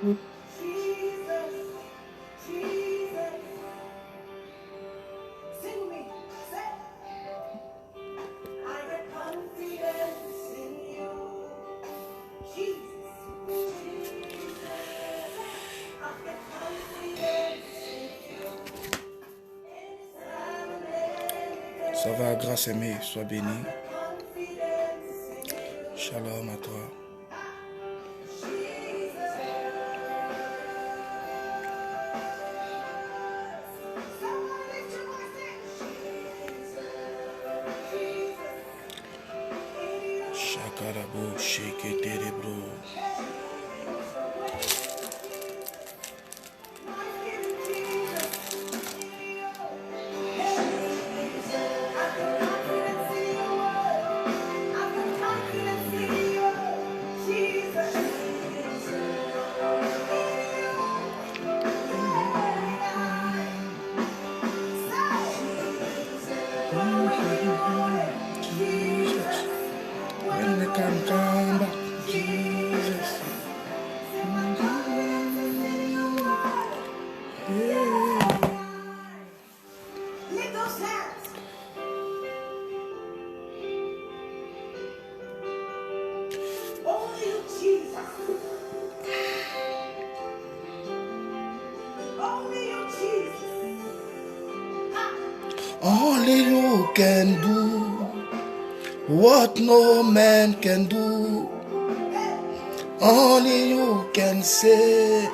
Ça va, grâce aimée, sois béni. Shalom à toi. Shakarabo, sheketerebro. Only you can do what no man can do. Only you can say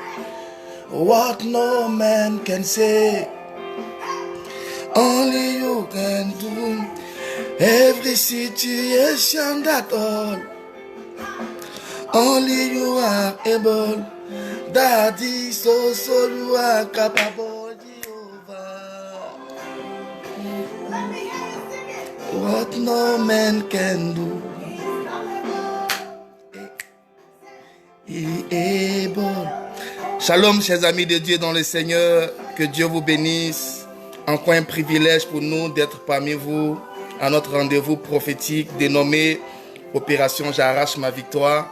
what no man can say. Only you can do every situation that all. Only you are able. Daddy, so you are capable. What no man can do. Il est able. Shalom, chers amis de Dieu dans le Seigneur. Que Dieu vous bénisse. Encore un privilège pour nous d'être parmi vous à notre rendez-vous prophétique dénommé Opération J'arrache ma victoire.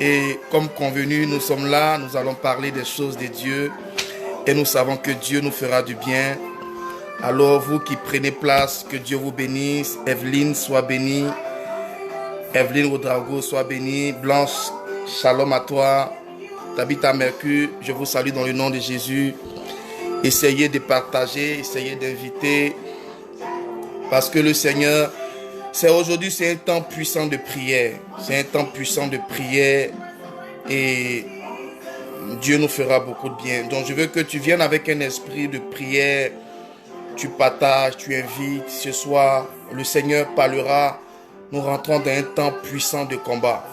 Et comme convenu, nous sommes là, nous allons parler des choses de Dieu. Et nous savons que Dieu nous fera du bien. Alors vous qui prenez place, que Dieu vous bénisse. Evelyne, sois bénie. Evelyne Oudraogo, sois bénie. Blanche, shalom à toi. Tabitha Mercure, je vous salue dans le nom de Jésus. Essayez de partager, essayez d'inviter. Parce que le Seigneur, aujourd'hui, c'est un temps puissant de prière. C'est un temps puissant de prière. Et Dieu nous fera beaucoup de bien. Donc je veux que tu viennes avec un esprit de prière. Tu partages, tu invites. Ce soir, le Seigneur parlera. Nous rentrons dans un temps puissant de combat.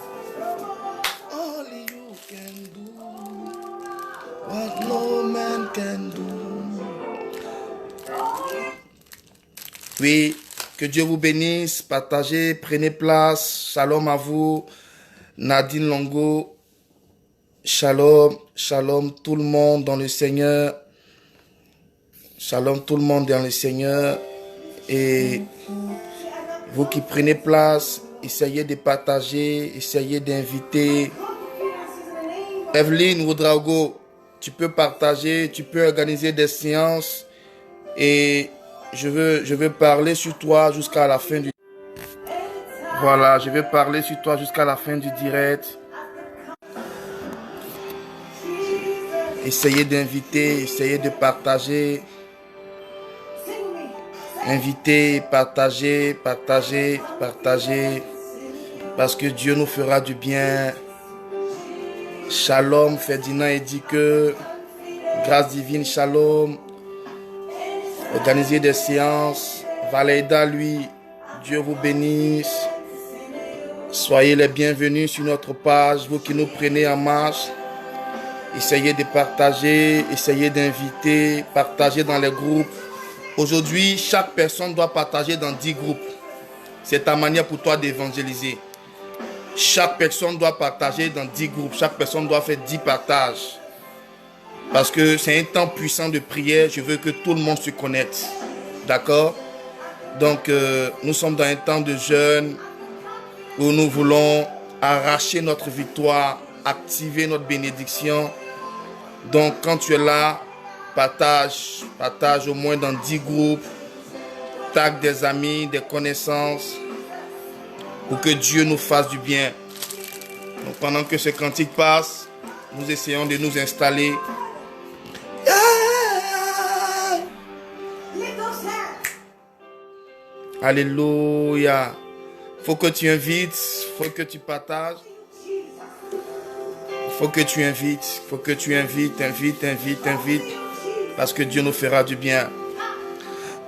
Only you can do what no man can do. Oui, que Dieu vous bénisse. Partagez, prenez place. Shalom à vous. Nadine Longo. Shalom, shalom tout le monde dans le Seigneur. Shalom tout le monde dans le Seigneur. Et vous qui prenez place, essayez de partager, essayez d'inviter. Evelyne Oudraogo, tu peux partager, tu peux organiser des séances. Et je veux parler sur toi jusqu'à la fin du... Voilà, je vais parler sur toi jusqu'à la fin du direct. Essayez d'inviter, essayez de partager. Invitez, partagez, partagez, partagez. Parce que Dieu nous fera du bien. Shalom, Ferdinand et dit que grâce divine, shalom. Organisez des séances. Valéda, lui, Dieu vous bénisse. Soyez les bienvenus sur notre page, vous qui nous prenez en marche. Essayez de partager, essayez d'inviter, partagez dans les groupes. Aujourd'hui, chaque personne doit partager dans 10 groupes. C'est ta manière pour toi d'évangéliser. Chaque personne doit partager dans 10 groupes. Chaque personne doit faire 10 partages. Parce que c'est un temps puissant de prière. Je veux que tout le monde se connecte. D'accord? Donc, nous sommes dans un temps de jeûne où nous voulons arracher notre victoire activer notre bénédiction. Donc, quand tu es là, partage au moins dans 10 groupes. Tag des amis, des connaissances, pour que Dieu nous fasse du bien. Donc, pendant que ce cantique passe, nous essayons de nous installer. Alléluia. Faut que tu invites, faut que tu partages. Faut que tu invites, invite. Parce que Dieu nous fera du bien.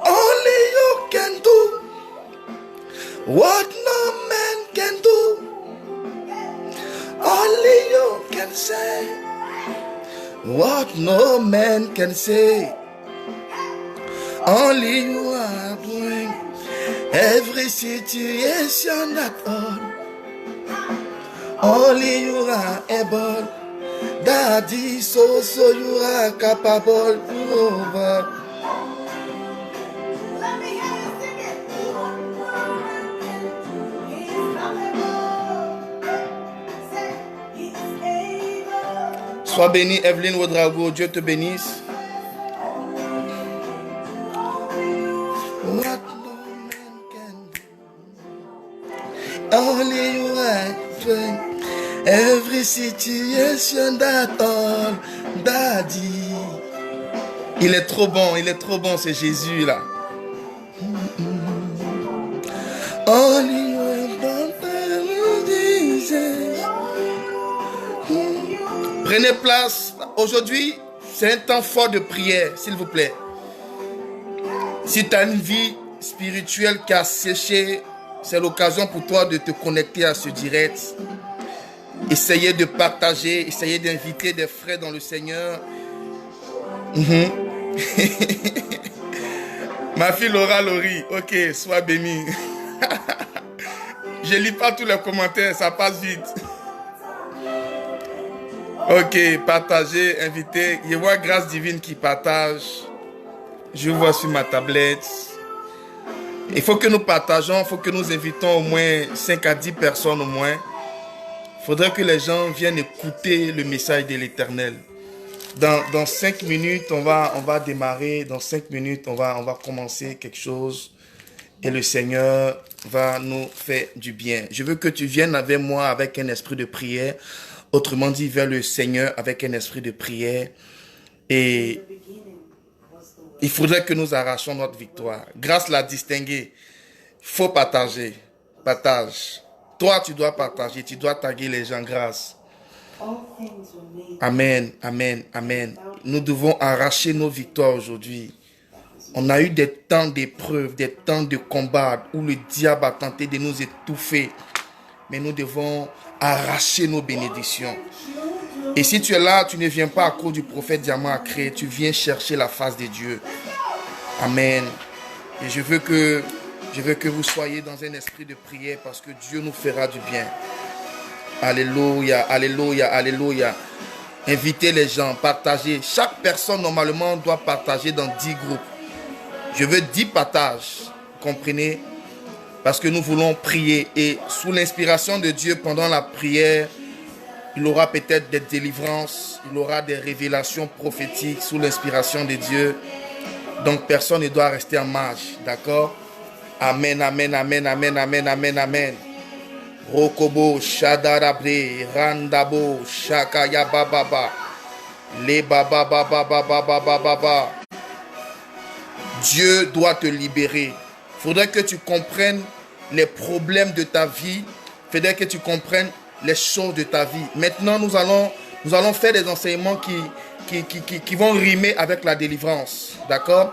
Only you can do what no man can do. Only you can say what no man can say. Only you are doing every situation at all. Only you are able. Daddy, so you are capable. Over. Sois bénie, Evelyne Ouedraogo. Dieu te bénisse. What no man can do. Only you are doing every situation that all, Daddy. Il est trop bon, c'est Jésus là. Only you have done Jesus. Prenez place. Aujourd'hui, c'est un temps fort de prière, s'il vous plaît. Si tu as une vie spirituelle qui a séché, c'est l'occasion pour toi de te connecter à ce direct. Essayez de partager, essayez d'inviter des frères dans le Seigneur. Ma fille Laura Laurie, ok, sois bénie. Je lis pas tous les commentaires, ça passe vite. Ok, partagez, invitez. Je vois Grâce Divine qui partage. Je vois sur ma tablette. Il faut que nous partageons, il faut que nous invitons au moins 5 à 10 personnes au moins. Il faudrait que les gens viennent écouter le message de l'Éternel. Dans 5 minutes, on va démarrer. Dans 5 minutes, on va commencer quelque chose. Et le Seigneur va nous faire du bien. Je veux que tu viennes avec moi avec un esprit de prière. Autrement dit, vers le Seigneur avec un esprit de prière. Et il faudrait que nous arrachions notre victoire. Grâce l'a distingué. Il faut partager. Partage. Toi, tu dois partager. Tu dois taguer les gens. Grâce. Amen. Amen. Amen. Nous devons arracher nos victoires aujourd'hui. On a eu des temps d'épreuve, des temps de combat où le diable a tenté de nous étouffer. Mais nous devons arracher nos bénédictions. Et si tu es là, tu ne viens pas à cause du prophète Diamant à créer, tu viens chercher la face de Dieu. Amen. Et je veux que vous soyez dans un esprit de prière parce que Dieu nous fera du bien. Alléluia, alléluia, alléluia. Invitez les gens, partagez. Chaque personne normalement doit partager dans 10 groupes. Je veux 10 partages, comprenez? Parce que nous voulons prier et sous l'inspiration de Dieu pendant la prière, il aura peut-être des délivrances, il aura des révélations prophétiques sous l'inspiration de Dieu. Donc personne ne doit rester en marge, d'accord? Amen, amen, amen, amen, amen, amen, amen. Rokobo, Shadarabre, Randabo, Shakaya Bababa, Le Baba Baba Baba Baba Baba. Dieu doit te libérer. Il faudrait que tu comprennes les problèmes de ta vie. Il faudrait que tu comprennes les choses de ta vie. Maintenant, nous allons faire des enseignements qui vont rimer avec la délivrance. D'accord?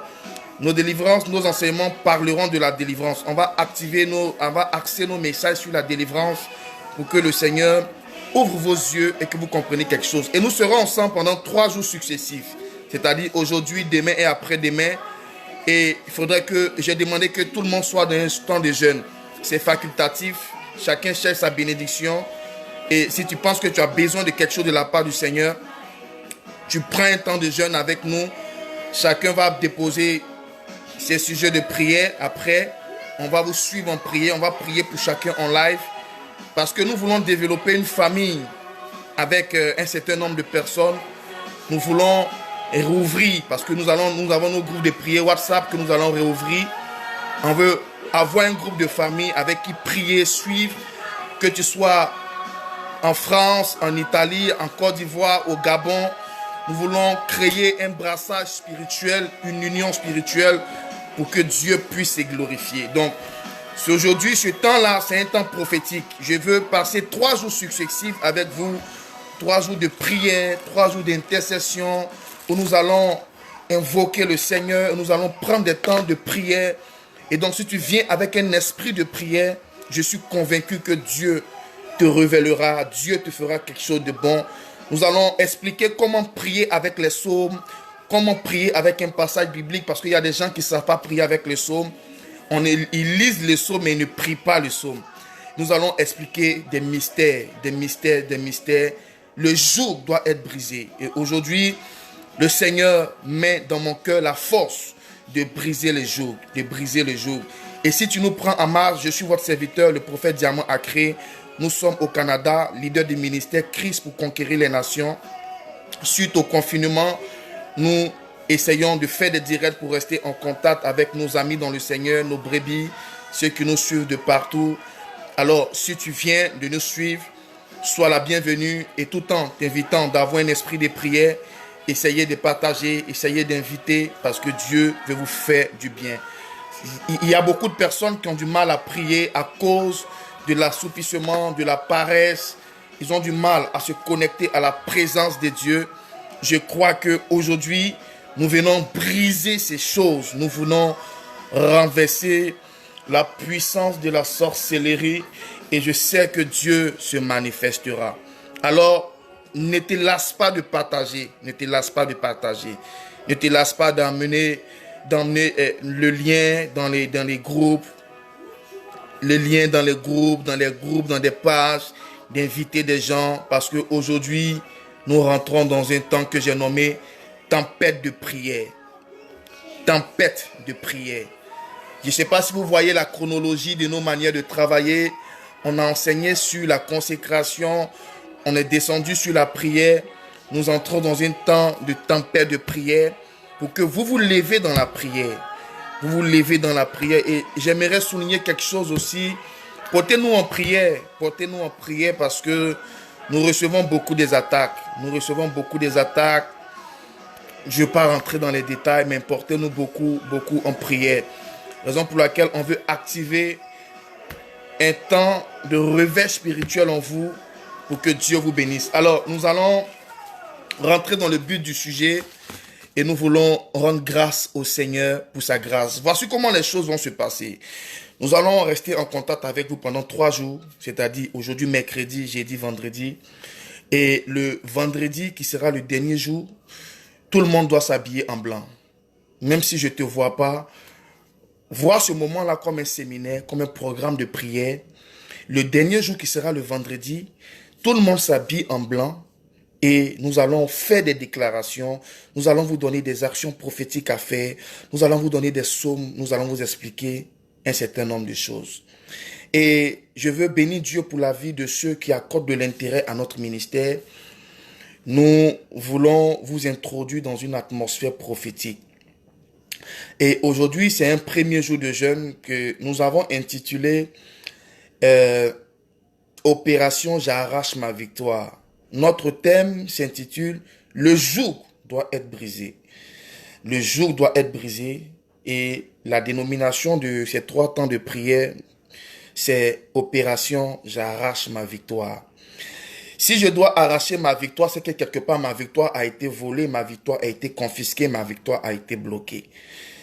Nos délivrances, nos enseignements parleront de la délivrance. On va axer nos messages sur la délivrance pour que le Seigneur ouvre vos yeux et que vous compreniez quelque chose. Et nous serons ensemble pendant 3 jours successifs. C'est-à-dire aujourd'hui, demain et après-demain. Et il faudrait que, j'ai demandé que tout le monde soit dans un temps de jeûne. C'est facultatif. Chacun cherche sa bénédiction. Et si tu penses que tu as besoin de quelque chose de la part du Seigneur, tu prends un temps de jeûne avec nous. Chacun va déposer ses sujets de prière. Après, on va vous suivre en prière. On va prier pour chacun en live. Parce que nous voulons développer une famille. avec un certain nombre de personnes, nous voulons rouvrir, parce que nous avons nos groupes de prière WhatsApp que nous allons rouvrir. On veut avoir un groupe de famille avec qui prier, suivre, que tu sois en France, en Italie, en Côte d'Ivoire, au Gabon. Nous voulons créer un brassage spirituel, une union spirituelle pour que Dieu puisse se glorifier. Donc, aujourd'hui, ce temps-là, c'est un temps prophétique. Je veux passer 3 jours successifs avec vous, 3 jours de prière, 3 jours d'intercession, où nous allons invoquer le Seigneur, nous allons prendre des temps de prière. Et donc, si tu viens avec un esprit de prière, je suis convaincu que Dieu te révélera, Dieu te fera quelque chose de bon. Nous allons expliquer comment prier avec les psaumes, comment prier avec un passage biblique, parce qu'il y a des gens qui ne savent pas prier avec les psaumes. Ils lisent les psaumes, mais ils ne prient pas les psaumes. Nous allons expliquer des mystères, des mystères, des mystères. Le joug doit être brisé. Et aujourd'hui, le Seigneur met dans mon cœur la force de briser les jougs, de briser les jougs. Et si tu nous prends en marche, je suis votre serviteur, le prophète Diamant Acré. Nous sommes au Canada, leader du ministère Christ pour conquérir les nations. Suite au confinement, nous essayons de faire des directs pour rester en contact avec nos amis dans le Seigneur, nos brebis, ceux qui nous suivent de partout. Alors, si tu viens de nous suivre, sois la bienvenue et tout en t'invitant d'avoir un esprit de prière, essayez de partager, essayez d'inviter parce que Dieu veut vous faire du bien. Il y a beaucoup de personnes qui ont du mal à prier à cause de l'assoupissement, de la paresse. Ils ont du mal à se connecter à la présence de Dieu. Je crois qu'aujourd'hui, nous venons briser ces choses. Nous voulons renverser la puissance de la sorcellerie et je sais que Dieu se manifestera. Alors, ne te lasse pas de partager. Ne te lasse pas de partager. Ne te lasse pas d'emmener le lien dans les groupes. Le lien dans les groupes, dans des pages, d'inviter des gens. Parce qu'aujourd'hui, nous rentrons dans un temps que j'ai nommé tempête de prière. Tempête de prière. Je ne sais pas si vous voyez la chronologie de nos manières de travailler. On a enseigné sur la consécration. On est descendu sur la prière. Nous entrons dans un temps de tempête de prière pour que vous vous levez dans la prière. Vous vous levez dans la prière. Et j'aimerais souligner quelque chose aussi. Portez-nous en prière. Portez-nous en prière parce que nous recevons beaucoup des attaques. Nous recevons beaucoup des attaques. Je ne vais pas rentrer dans les détails, mais portez-nous beaucoup en prière. Raison pour laquelle on veut activer un temps de réveil spirituel en vous pour que Dieu vous bénisse. Alors, nous allons rentrer dans le but du sujet et nous voulons rendre grâce au Seigneur pour sa grâce. Voici comment les choses vont se passer. Nous allons rester en contact avec vous pendant 3 jours, c'est-à-dire aujourd'hui, mercredi, jeudi, vendredi. Et le vendredi, qui sera le dernier jour, tout le monde doit s'habiller en blanc. Même si je ne te vois pas, vois ce moment-là comme un séminaire, comme un programme de prière. Le dernier jour qui sera le vendredi, tout le monde s'habille en blanc et nous allons faire des déclarations. Nous allons vous donner des actions prophétiques à faire. Nous allons vous donner des psaumes. Nous allons vous expliquer un certain nombre de choses. Et je veux bénir Dieu pour la vie de ceux qui accordent de l'intérêt à notre ministère. Nous voulons vous introduire dans une atmosphère prophétique. Et aujourd'hui, c'est un premier jour de jeûne que nous avons intitulé Opération J'arrache ma victoire. Notre thème s'intitule Le joug doit être brisé. Le joug doit être brisé et la dénomination de ces 3 temps de prière, c'est Opération J'arrache ma victoire. Si je dois arracher ma victoire, c'est que quelque part ma victoire a été volée, ma victoire a été confisquée, ma victoire a été bloquée.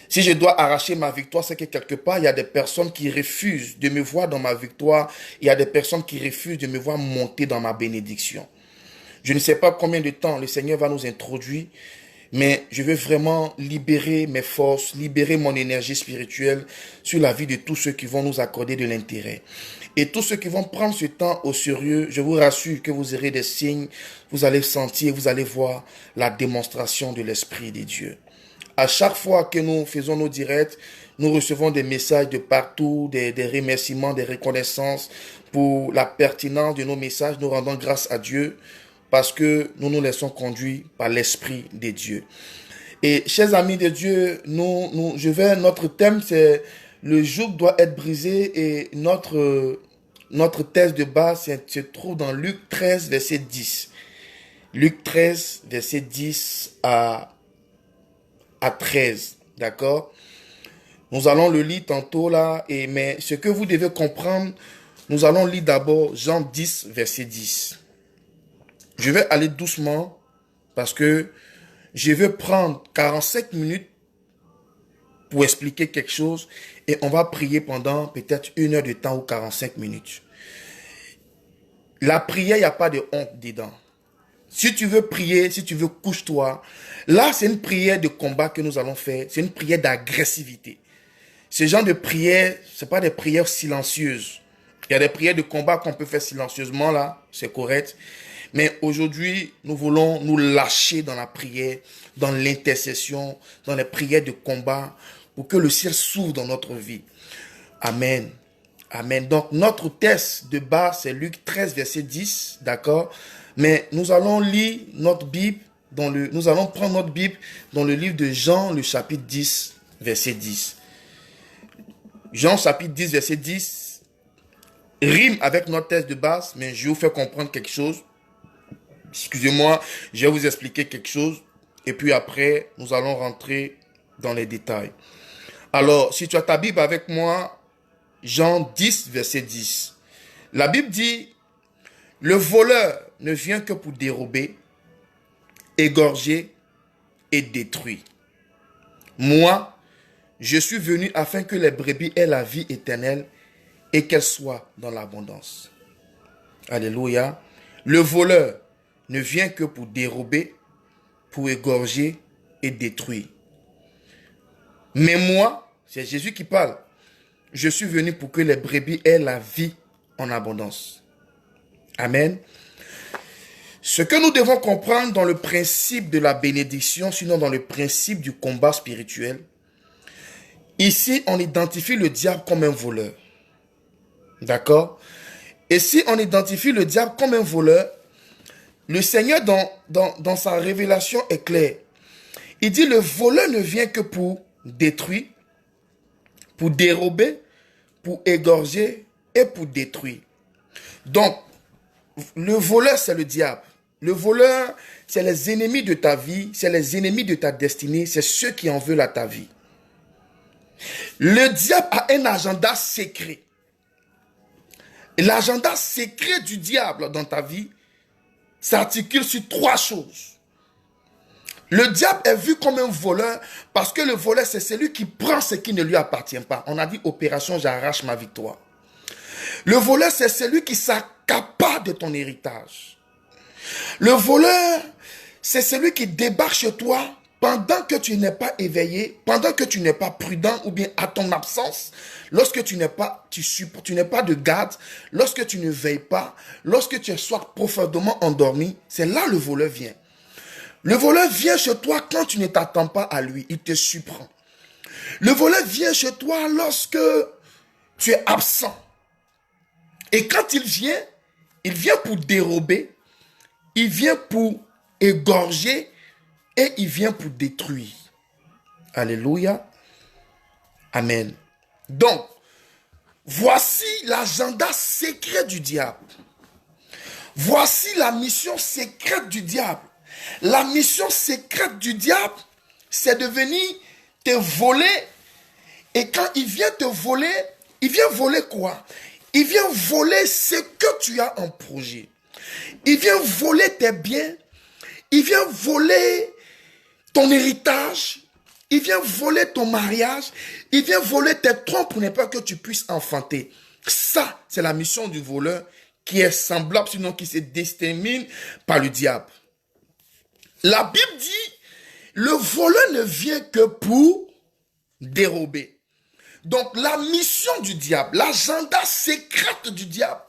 Si je dois arracher ma victoire, c'est que quelque part, il y a des personnes qui refusent de me voir dans ma victoire. Il y a des personnes qui refusent de me voir monter dans ma bénédiction. Je ne sais pas combien de temps le Seigneur va nous introduire, mais je veux vraiment libérer mes forces, libérer mon énergie spirituelle sur la vie de tous ceux qui vont nous accorder de l'intérêt. Et tous ceux qui vont prendre ce temps au sérieux, je vous rassure que vous aurez des signes, vous allez sentir, vous allez voir la démonstration de l'Esprit de Dieu. À chaque fois que nous faisons nos directs, nous recevons des messages de partout, des remerciements, des reconnaissances pour la pertinence de nos messages. Nous rendons grâce à Dieu parce que nous nous laissons conduire par l'Esprit de Dieu. Et chers amis de Dieu, notre thème c'est le joug doit être brisé et notre thèse de base se trouve dans Luc 13, verset 10. Luc 13, verset 10 à 13. D'accord? Nous allons le lire tantôt là, mais ce que vous devez comprendre, nous allons lire d'abord Jean 10, verset 10. Je vais aller doucement parce que je vais prendre 45 minutes pour expliquer quelque chose et on va prier pendant peut-être 1 heure de temps ou 45 minutes. La prière, il n'y a pas de honte dedans. Si tu veux prier, si tu veux, couche-toi. Là, c'est une prière de combat que nous allons faire. C'est une prière d'agressivité. Ce genre de prière, ce n'est pas des prières silencieuses. Il y a des prières de combat qu'on peut faire silencieusement, là, c'est correct. Mais aujourd'hui, nous voulons nous lâcher dans la prière, dans l'intercession, dans les prières de combat, pour que le ciel s'ouvre dans notre vie. Amen. Amen. Donc, notre texte de base, c'est Luc 13, verset 10, d'accord? Mais nous allons lire notre Bible, nous allons prendre notre Bible dans le livre de Jean, le chapitre 10, verset 10. Jean, chapitre 10, verset 10, rime avec notre texte de base, mais je vais vous faire comprendre quelque chose. Excusez-moi, je vais vous expliquer quelque chose. Et puis après, nous allons rentrer dans les détails. Alors, si tu as ta Bible avec moi, Jean 10, verset 10. La Bible dit, le voleur ne vient que pour dérober, égorger et détruire. Moi, je suis venu afin que les brebis aient la vie éternelle et qu'elles soient dans l'abondance. Alléluia. Le voleur ne vient que pour dérober, pour égorger et détruire. Mais moi, c'est Jésus qui parle, je suis venu pour que les brebis aient la vie en abondance. Amen. Ce que nous devons comprendre dans le principe de la bénédiction, sinon dans le principe du combat spirituel, ici, on identifie le diable comme un voleur. D'accord? Et si on identifie le diable comme un voleur, le Seigneur, dans sa révélation est clair. Il dit, le voleur ne vient que pour détruire, pour dérober, pour égorger et pour détruire. Donc, le voleur, c'est le diable. Le voleur, c'est les ennemis de ta vie, c'est les ennemis de ta destinée, c'est ceux qui en veulent à ta vie. Le diable a un agenda secret. L'agenda secret du diable dans ta vie s'articule sur 3 choses. Le diable est vu comme un voleur parce que le voleur, c'est celui qui prend ce qui ne lui appartient pas. On a dit opération, j'arrache ma victoire. Le voleur, c'est celui qui s'accapare de ton héritage. Le voleur, c'est celui qui débarque chez toi pendant que tu n'es pas éveillé, pendant que tu n'es pas prudent ou bien à ton absence, lorsque tu n'es pas de garde, lorsque tu ne veilles pas, lorsque tu es soit profondément endormi, c'est là le voleur vient. Le voleur vient chez toi quand tu ne t'attends pas à lui, il te surprend. Le voleur vient chez toi lorsque tu es absent. Et quand il vient pour dérober, il vient pour égorger et il vient pour détruire. Alléluia. Amen. Donc, voici l'agenda secret du diable. Voici la mission secrète du diable. La mission secrète du diable, c'est de venir te voler. Et quand il vient te voler, il vient voler quoi? Il vient voler ce que tu as en projet. Il vient voler tes biens. Il vient voler ton héritage. Il vient voler ton mariage. Il vient voler tes troncs pour ne pas que tu puisses enfanter. Ça, c'est la mission du voleur qui est semblable, sinon qui se détermine par le diable. La Bible dit, le voleur ne vient que pour dérober. Donc la mission du diable, l'agenda secret du diable,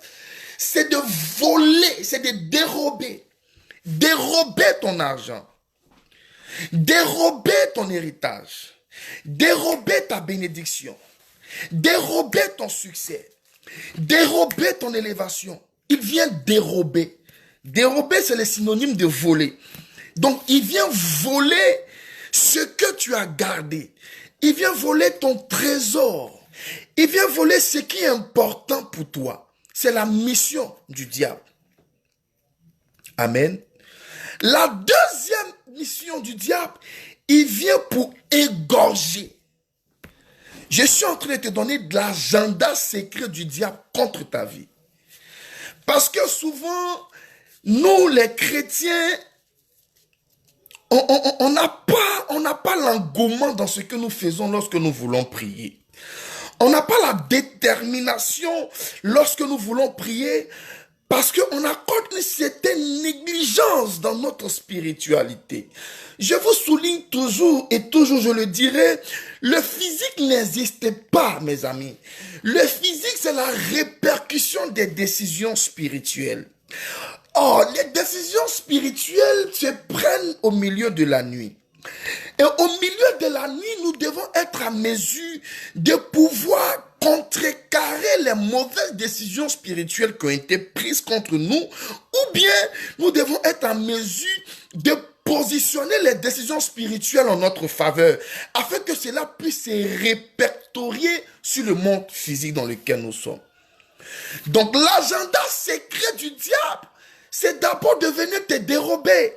c'est de voler, c'est de dérober. Dérober ton argent. Dérober ton héritage. Dérober ta bénédiction. Dérober ton succès. Dérober ton élévation. Il vient dérober. Dérober, c'est le synonyme de voler. Donc, il vient voler ce que tu as gardé. Il vient voler ton trésor. Il vient voler ce qui est important pour toi. C'est la mission du diable. Amen. La deuxième mission du diable, il vient pour égorger. Je suis en train de te donner de l'agenda secret du diable contre ta vie. Parce que souvent, nous les chrétiens, on n'a pas l'engouement dans ce que nous faisons lorsque nous voulons prier. On n'a pas la détermination lorsque nous voulons prier parce qu'on accorde une certaine négligence dans notre spiritualité. Je vous souligne toujours et toujours je le dirai, le physique n'existe pas, mes amis. Le physique, c'est la répercussion des décisions spirituelles. Or, les décisions spirituelles se prennent au milieu de la nuit. Et au milieu de la nuit, nous devons être à mesure de pouvoir contrecarrer les mauvaises décisions spirituelles qui ont été prises contre nous, ou bien nous devons être à mesure de positionner les décisions spirituelles en notre faveur, afin que cela puisse se répertorier sur le monde physique dans lequel nous sommes. Donc l'agenda secret du diable, c'est d'abord de venir te dérober.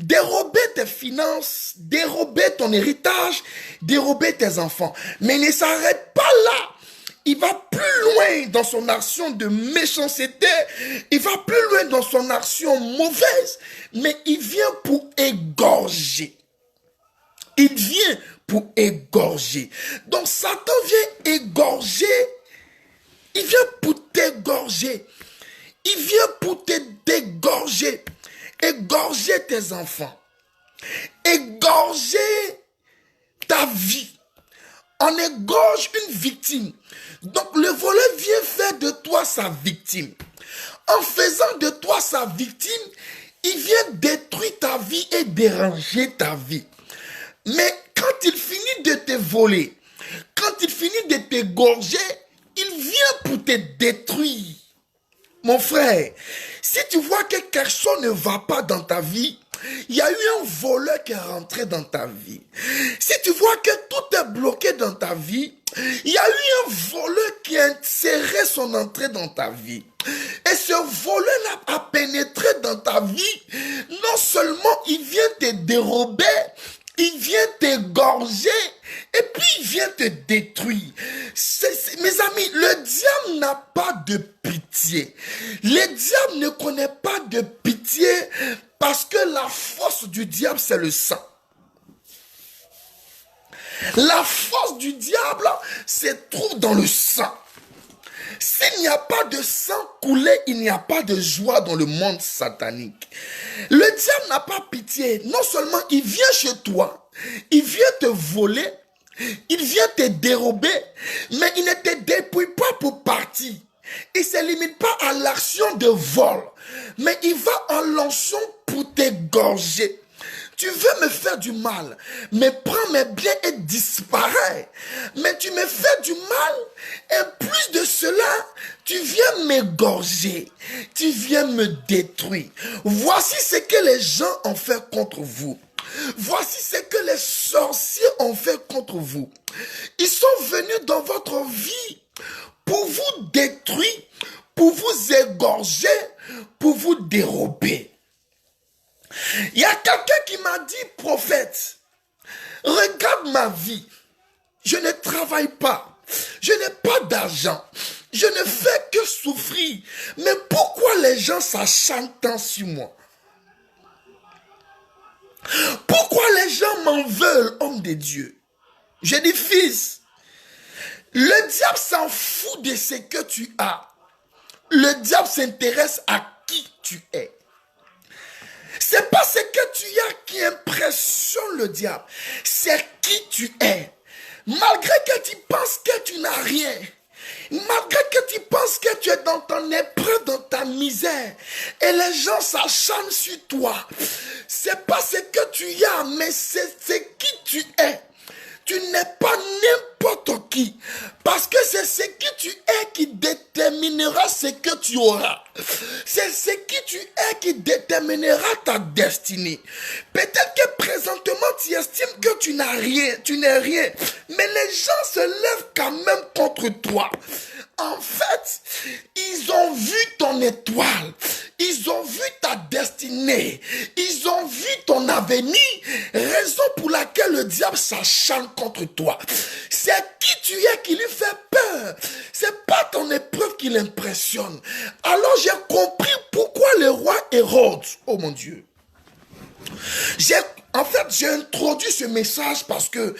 Dérober tes finances, dérober ton héritage, dérober tes enfants. Mais il ne s'arrête pas là. Il va plus loin dans son action de méchanceté. Il va plus loin dans son action mauvaise. Mais il vient pour égorger. Il vient pour égorger. Donc Satan vient égorger. Il vient pour t'égorger. Il vient pour te dégorger. Égorger tes enfants. Égorger ta vie. On égorge une victime. Donc le voleur vient faire de toi sa victime. En faisant de toi sa victime, il vient détruire ta vie et déranger ta vie. Mais quand il finit de te voler, quand il finit de t'égorger, il vient pour te détruire. Mon frère, si tu vois que quelque chose ne va pas dans ta vie, il y a eu un voleur qui est rentré dans ta vie. Si tu vois que tout est bloqué dans ta vie, il y a eu un voleur qui a inséré son entrée dans ta vie. Et ce voleur a pénétré dans ta vie. Non seulement il vient te dérober, il vient t'égorger et puis il vient te détruire. Mes amis, le diable n'a pas de pitié. Le diable ne connaît pas de pitié parce que la force du diable, c'est le sang. La force du diable se trouve dans le sang. S'il n'y a pas de sang coulé, il n'y a pas de joie dans le monde satanique. Le diable n'a pas pitié. Non seulement il vient chez toi, il vient te voler, il vient te dérober, mais il ne te dépouille pas pour partir. Il ne se limite pas à l'action de vol, mais il va en lançant pour t'égorger. Tu veux me faire du mal, mais prends mes biens et disparais. Mais tu me fais du mal, et plus de cela, tu viens m'égorger. Tu viens me détruire. Voici ce que les gens ont fait contre vous. Voici ce que les sorciers ont fait contre vous. Ils sont venus dans votre vie pour vous détruire, pour vous égorger, pour vous dérober. Il y a quelqu'un qui m'a dit, prophète, regarde ma vie. Je ne travaille pas. Je n'ai pas d'argent. Je ne fais que souffrir. Mais pourquoi les gens s'acharnent tant sur moi? Pourquoi les gens m'en veulent, homme de Dieu? Je dis, fils, le diable s'en fout de ce que tu as. Le diable s'intéresse à qui tu es. C'est pas ce que tu as qui impressionne le diable. C'est qui tu es. Malgré que tu penses que tu n'as rien. Malgré que tu penses que tu es dans ton épreuve, dans ta misère. Et les gens s'acharnent sur toi. C'est pas ce que tu as, mais c'est qui tu es. Tu n'es pas n'importe qui. Parce que c'est ce qui tu es qui déterminera ce que tu auras. C'est ce qui tu es qui déterminera ta destinée. Peut-être que présentement tu estimes que tu n'as rien, tu n'es rien, mais les gens se lèvent quand même contre toi. En fait, ils ont vu ton étoile, ils ont vu ta destinée, ils ont vu ton avenir, raison pour laquelle le diable s'acharne contre toi. C'est qui tu es qui lui fait peur, c'est pas ton épreuve qui l'impressionne. Alors j'ai compris pourquoi le roi Hérode, oh mon Dieu, j'ai introduit ce message parce que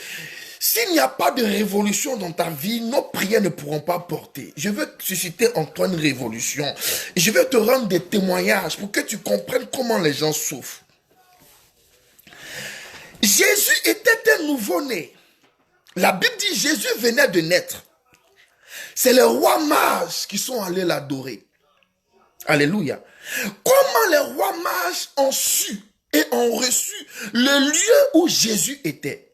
s'il n'y a pas de révolution dans ta vie, nos prières ne pourront pas porter. Je veux susciter en toi une révolution. Je veux te rendre des témoignages pour que tu comprennes comment les gens souffrent. Jésus était un nouveau-né. La Bible dit Jésus venait de naître. C'est les rois mages qui sont allés l'adorer. Alléluia. Comment les rois mages ont su et ont reçu le lieu où Jésus était?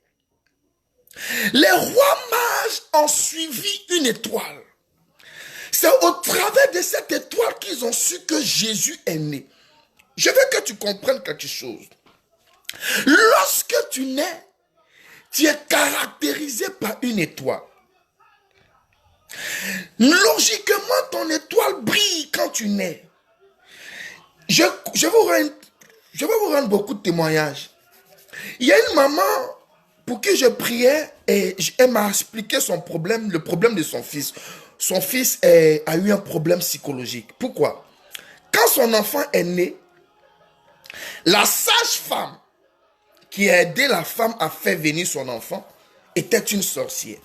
Les rois mages ont suivi une étoile. C'est au travers de cette étoile qu'ils ont su que Jésus est né. Je veux que tu comprennes quelque chose. Lorsque tu nais, tu es caractérisé par une étoile. Logiquement, ton étoile brille quand tu nais. Je vais vous rendre beaucoup de témoignages. Il y a une maman pour qui je priais et elle m'a expliqué son problème, le problème de son fils. Son fils a eu un problème psychologique. Pourquoi? Quand son enfant est né, la sage-femme qui a aidé la femme à faire venir son enfant était une sorcière.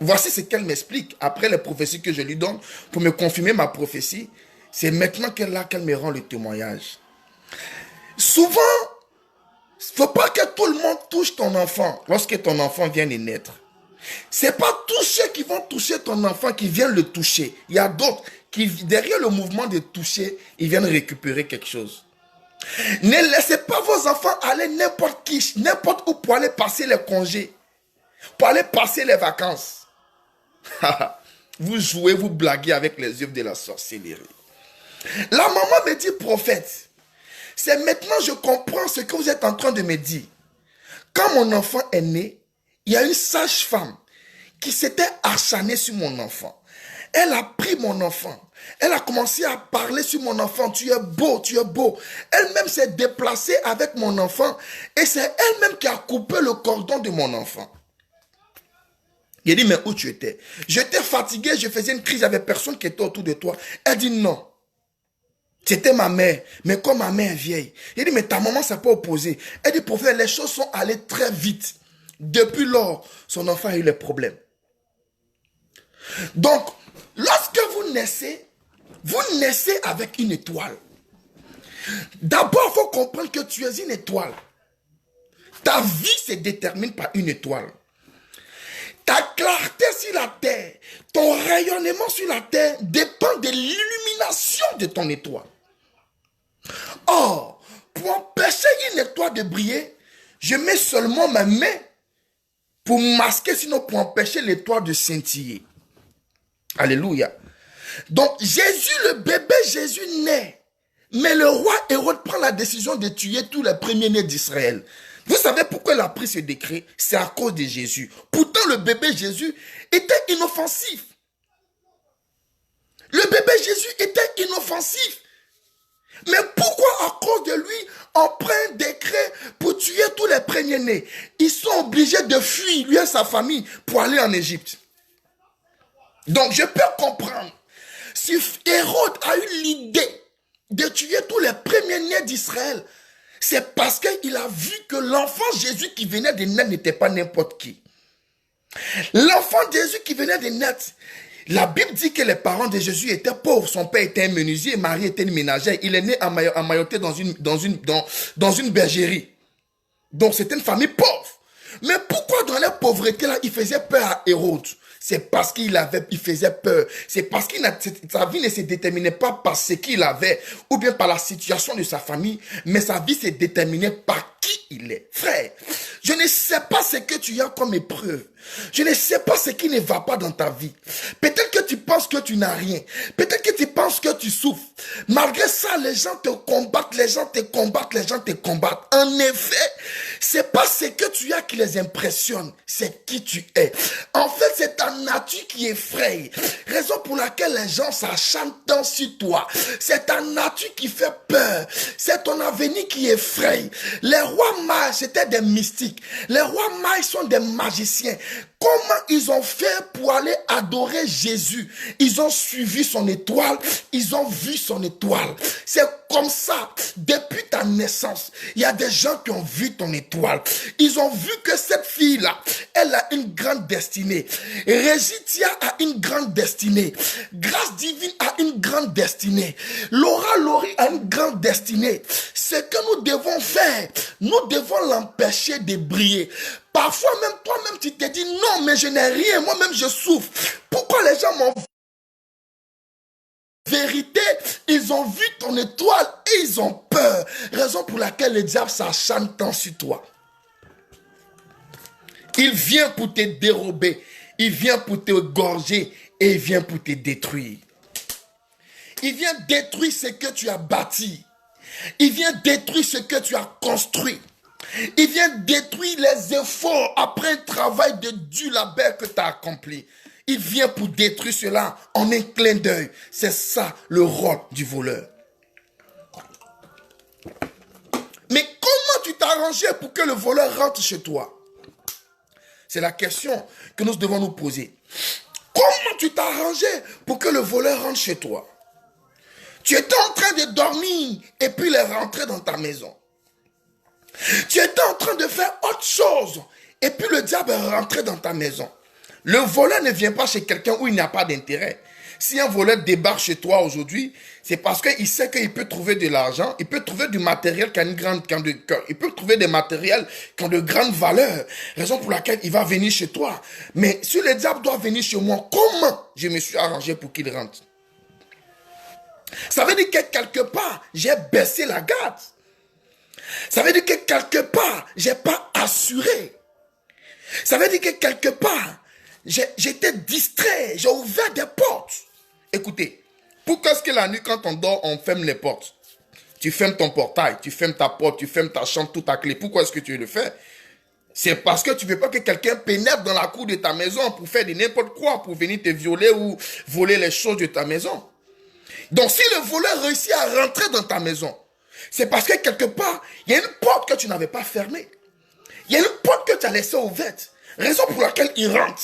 Voici ce qu'elle m'explique après les prophéties que je lui donne pour me confirmer ma prophétie. C'est maintenant qu'elle me rend le témoignage. Souvent, il ne faut pas que tout le monde touche ton enfant lorsque ton enfant vient de naître. Ce n'est pas tous ceux qui vont toucher ton enfant qui viennent le toucher. Il y a d'autres qui, derrière le mouvement de toucher, ils viennent récupérer quelque chose. Ne laissez pas vos enfants aller n'importe où pour aller passer les congés, pour aller passer les vacances. Vous jouez, vous blaguez avec les œuvres de la sorcellerie. La maman me dit, prophète, c'est maintenant que je comprends ce que vous êtes en train de me dire. Quand mon enfant est né, il y a une sage-femme qui s'était acharnée sur mon enfant. Elle a pris mon enfant. Elle a commencé à parler sur mon enfant. Tu es beau, tu es beau. Elle-même s'est déplacée avec mon enfant. Et c'est elle-même qui a coupé le cordon de mon enfant. Il a dit, mais où tu étais? J'étais fatigué, je faisais une crise, il n'y avait personne qui était autour de toi. Elle dit non. C'était ma mère, mais comme ma mère est vieille. Il dit, mais ta maman ne s'est pas opposée. Elle dit, prophète, les choses sont allées très vite. Depuis lors, son enfant a eu les problèmes. Donc, lorsque vous naissez avec une étoile. D'abord, il faut comprendre que tu es une étoile. Ta vie se détermine par une étoile. Ta clarté sur la terre, ton rayonnement sur la terre dépend de l'illumination de ton étoile. Or, pour empêcher une étoile de briller, je mets seulement ma main pour masquer, sinon pour empêcher l'étoile de scintiller. Alléluia. Donc, Jésus, le bébé Jésus naît. Mais le roi Hérode prend la décision de tuer tous les premiers-nés d'Israël. Vous savez pourquoi il a pris ce décret? C'est à cause de Jésus. Pourtant, le bébé Jésus était inoffensif. Le bébé Jésus était inoffensif. Mais pourquoi à cause de lui, on prend un décret pour tuer tous les premiers-nés? Ils sont obligés de fuir, lui et sa famille, pour aller en Égypte. Donc, je peux comprendre. Si Hérode a eu l'idée de tuer tous les premiers-nés d'Israël, c'est parce qu'il a vu que l'enfant Jésus qui venait de naître n'était pas n'importe qui. L'enfant Jésus qui venait de naître, la Bible dit que les parents de Jésus étaient pauvres. Son père était un menuisier et Marie était une ménagère. Il est né emmailloté dans une bergerie. Donc c'était une famille pauvre. Mais pourquoi dans la pauvreté là, il faisait peur à Hérode? C'est parce il faisait peur. C'est parce que sa vie ne se déterminait pas par ce qu'il avait ou bien par la situation de sa famille, mais sa vie se déterminait par qui il est. Frère, je ne sais pas ce que tu as comme épreuve, Je ne sais pas ce qui ne va pas dans ta vie. Peut-être que tu penses que tu n'as rien. Peut-être que tu penses que tu souffres. Malgré ça, les gens te combattent, les gens te combattent, les gens te combattent. En effet, c'est pas ce que tu as qui les impressionne, c'est qui tu es. En fait, c'est ta nature qui effraie. Raison pour laquelle les gens s'acharnent tant sur toi. C'est ta nature qui fait peur. C'est ton avenir qui effraie. Les rois mages, c'était des mystiques. Les rois mages sont des magiciens. Comment ils ont fait pour aller adorer Jésus? Ils ont suivi son étoile, ils ont vu son étoile. C'est comme ça, depuis ta naissance, il y a des gens qui ont vu ton étoile. Ils ont vu que cette fille-là, elle a une grande destinée. Régitia a une grande destinée. Grâce divine a une grande destinée. Laura Laurie a une grande destinée. Ce que nous devons faire, nous devons l'empêcher de briller. Parfois même toi-même tu te dis non mais je n'ai rien, moi-même je souffre. Pourquoi les gens m'ont vérité, ils ont vu ton étoile et ils ont peur. Raison pour laquelle le diable s'acharne tant sur toi. Il vient pour te dérober, il vient pour te gorger et il vient pour te détruire. Il vient détruire ce que tu as bâti. Il vient détruire ce que tu as construit. Il vient détruire les efforts après un travail de dur labeur que tu as accompli. Il vient pour détruire cela en un clin d'œil. C'est ça le rôle du voleur. Mais comment tu t'es arrangé pour que le voleur rentre chez toi? C'est la question que nous devons nous poser. Comment tu t'es arrangé pour que le voleur rentre chez toi? Tu étais en train de dormir et puis il est rentré dans ta maison. Tu étais en train de faire autre chose et puis le diable est rentré dans ta maison. Le voleur ne vient pas chez quelqu'un où il n'y a pas d'intérêt. Si un voleur débarque chez toi aujourd'hui, c'est parce qu'il sait qu'il peut trouver de l'argent, il peut trouver du matériel il peut trouver des matériels qui ont de grandes valeurs. Raison pour laquelle il va venir chez toi. Mais si le diable doit venir chez moi, comment je me suis arrangé pour qu'il rentre? Ça veut dire que quelque part, j'ai baissé la garde. Ça veut dire que quelque part, j'ai pas assuré. Ça veut dire que quelque part, j'étais distrait, j'ai ouvert des portes. Écoutez, pourquoi est-ce que la nuit, quand on dort, on ferme les portes? Tu fermes ton portail, tu fermes ta porte, tu fermes ta chambre, toute ta clé. Pourquoi est-ce que tu le fais? C'est parce que tu ne veux pas que quelqu'un pénètre dans la cour de ta maison pour faire de n'importe quoi, pour venir te violer ou voler les choses de ta maison. Donc si le voleur réussit à rentrer dans ta maison, c'est parce que quelque part, il y a une porte que tu n'avais pas fermée. Il y a une porte que tu as laissée ouverte. Raison pour laquelle il rentre.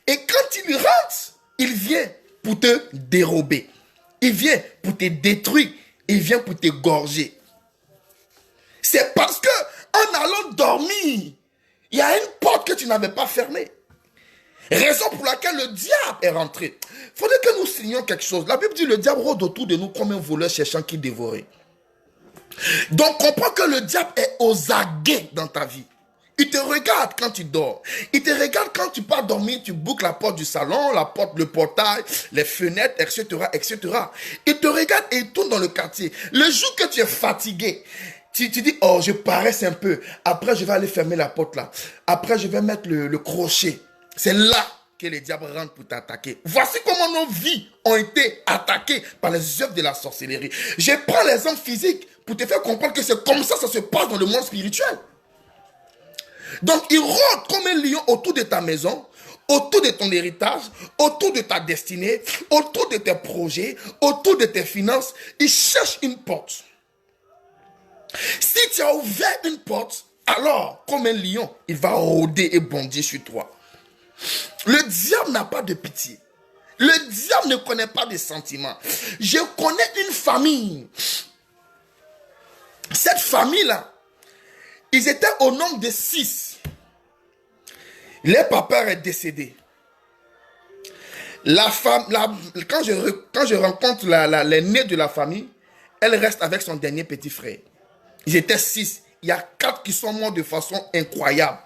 Et quand il rentre, il vient pour te dérober. Il vient pour te détruire. Il vient pour te gorger. C'est parce que en allant dormir, il y a une porte que tu n'avais pas fermée. Raison pour laquelle le diable est rentré. Il faudrait que nous signions quelque chose. La Bible dit le diable rôde autour de nous comme un voleur cherchant qui dévorait. Donc comprends que le diable est aux aguets dans ta vie. Il te regarde quand tu dors. Il te regarde quand tu pars dormir, tu boucles la porte du salon, la porte, le portail, les fenêtres, etc., etc. Il te regarde et il tourne dans le quartier. Le jour que tu es fatigué, tu dis, oh, je paresse un peu. Après, je vais aller fermer la porte là. Après, je vais mettre le crochet. C'est là que les diables rentrent pour t'attaquer. Voici comment nos vies ont été attaquées par les œuvres de la sorcellerie. Je prends l'exemple physique pour te faire comprendre que c'est comme ça que ça se passe dans le monde spirituel. Donc, il rôde comme un lion autour de ta maison, autour de ton héritage, autour de ta destinée, autour de tes projets, autour de tes finances. Il cherche une porte. Si tu as ouvert une porte, alors, comme un lion, il va rôder et bondir sur toi. Le diable n'a pas de pitié. Le diable ne connaît pas de sentiments. Je connais une famille. Cette famille-là, ils étaient au nombre de 6. Le papa est décédé. La femme, quand je rencontre l'aînée de la famille, elle reste avec son dernier petit frère. Ils étaient 6. Il y a 4 qui sont morts de façon incroyable.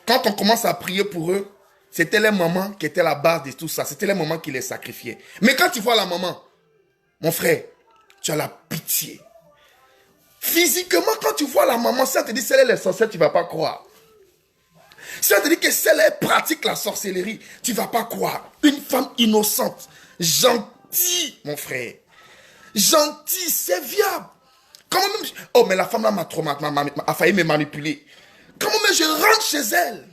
Quand on commence à prier pour eux, c'était les mamans qui étaient la base de tout ça. C'était les mamans qui les sacrifiaient. Mais quand tu vois la maman, mon frère, tu as la pitié. Physiquement, quand tu vois la maman, ça te dit, c'est l'essentiel, tu ne vas pas croire. Si on te dit que celle-là pratique la sorcellerie, tu ne vas pas croire. Une femme innocente, gentille, mon frère. Gentille, serviable. Comment même... Oh, mais la femme là a failli me manipuler. Comment même je rentre chez elle?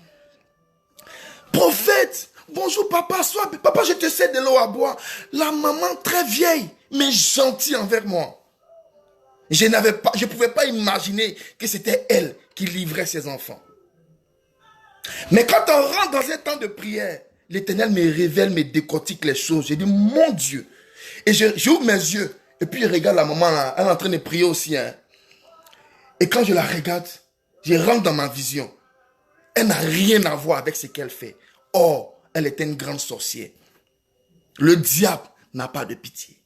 Prophète, bonjour papa, sois... Papa, je te sers de l'eau à boire. La maman très vieille, mais gentille envers moi. Je ne pouvais pas imaginer que c'était elle qui livrait ses enfants. Mais quand on rentre dans un temps de prière, l'Éternel me révèle, me décortique les choses. J'ai dit, mon Dieu. Et j'ouvre mes yeux. Et puis je regarde la maman, là, elle est en train de prier aussi. Hein. Et quand je la regarde, je rentre dans ma vision. Elle n'a rien à voir avec ce qu'elle fait. Or, elle était une grande sorcière. Le diable n'a pas de pitié.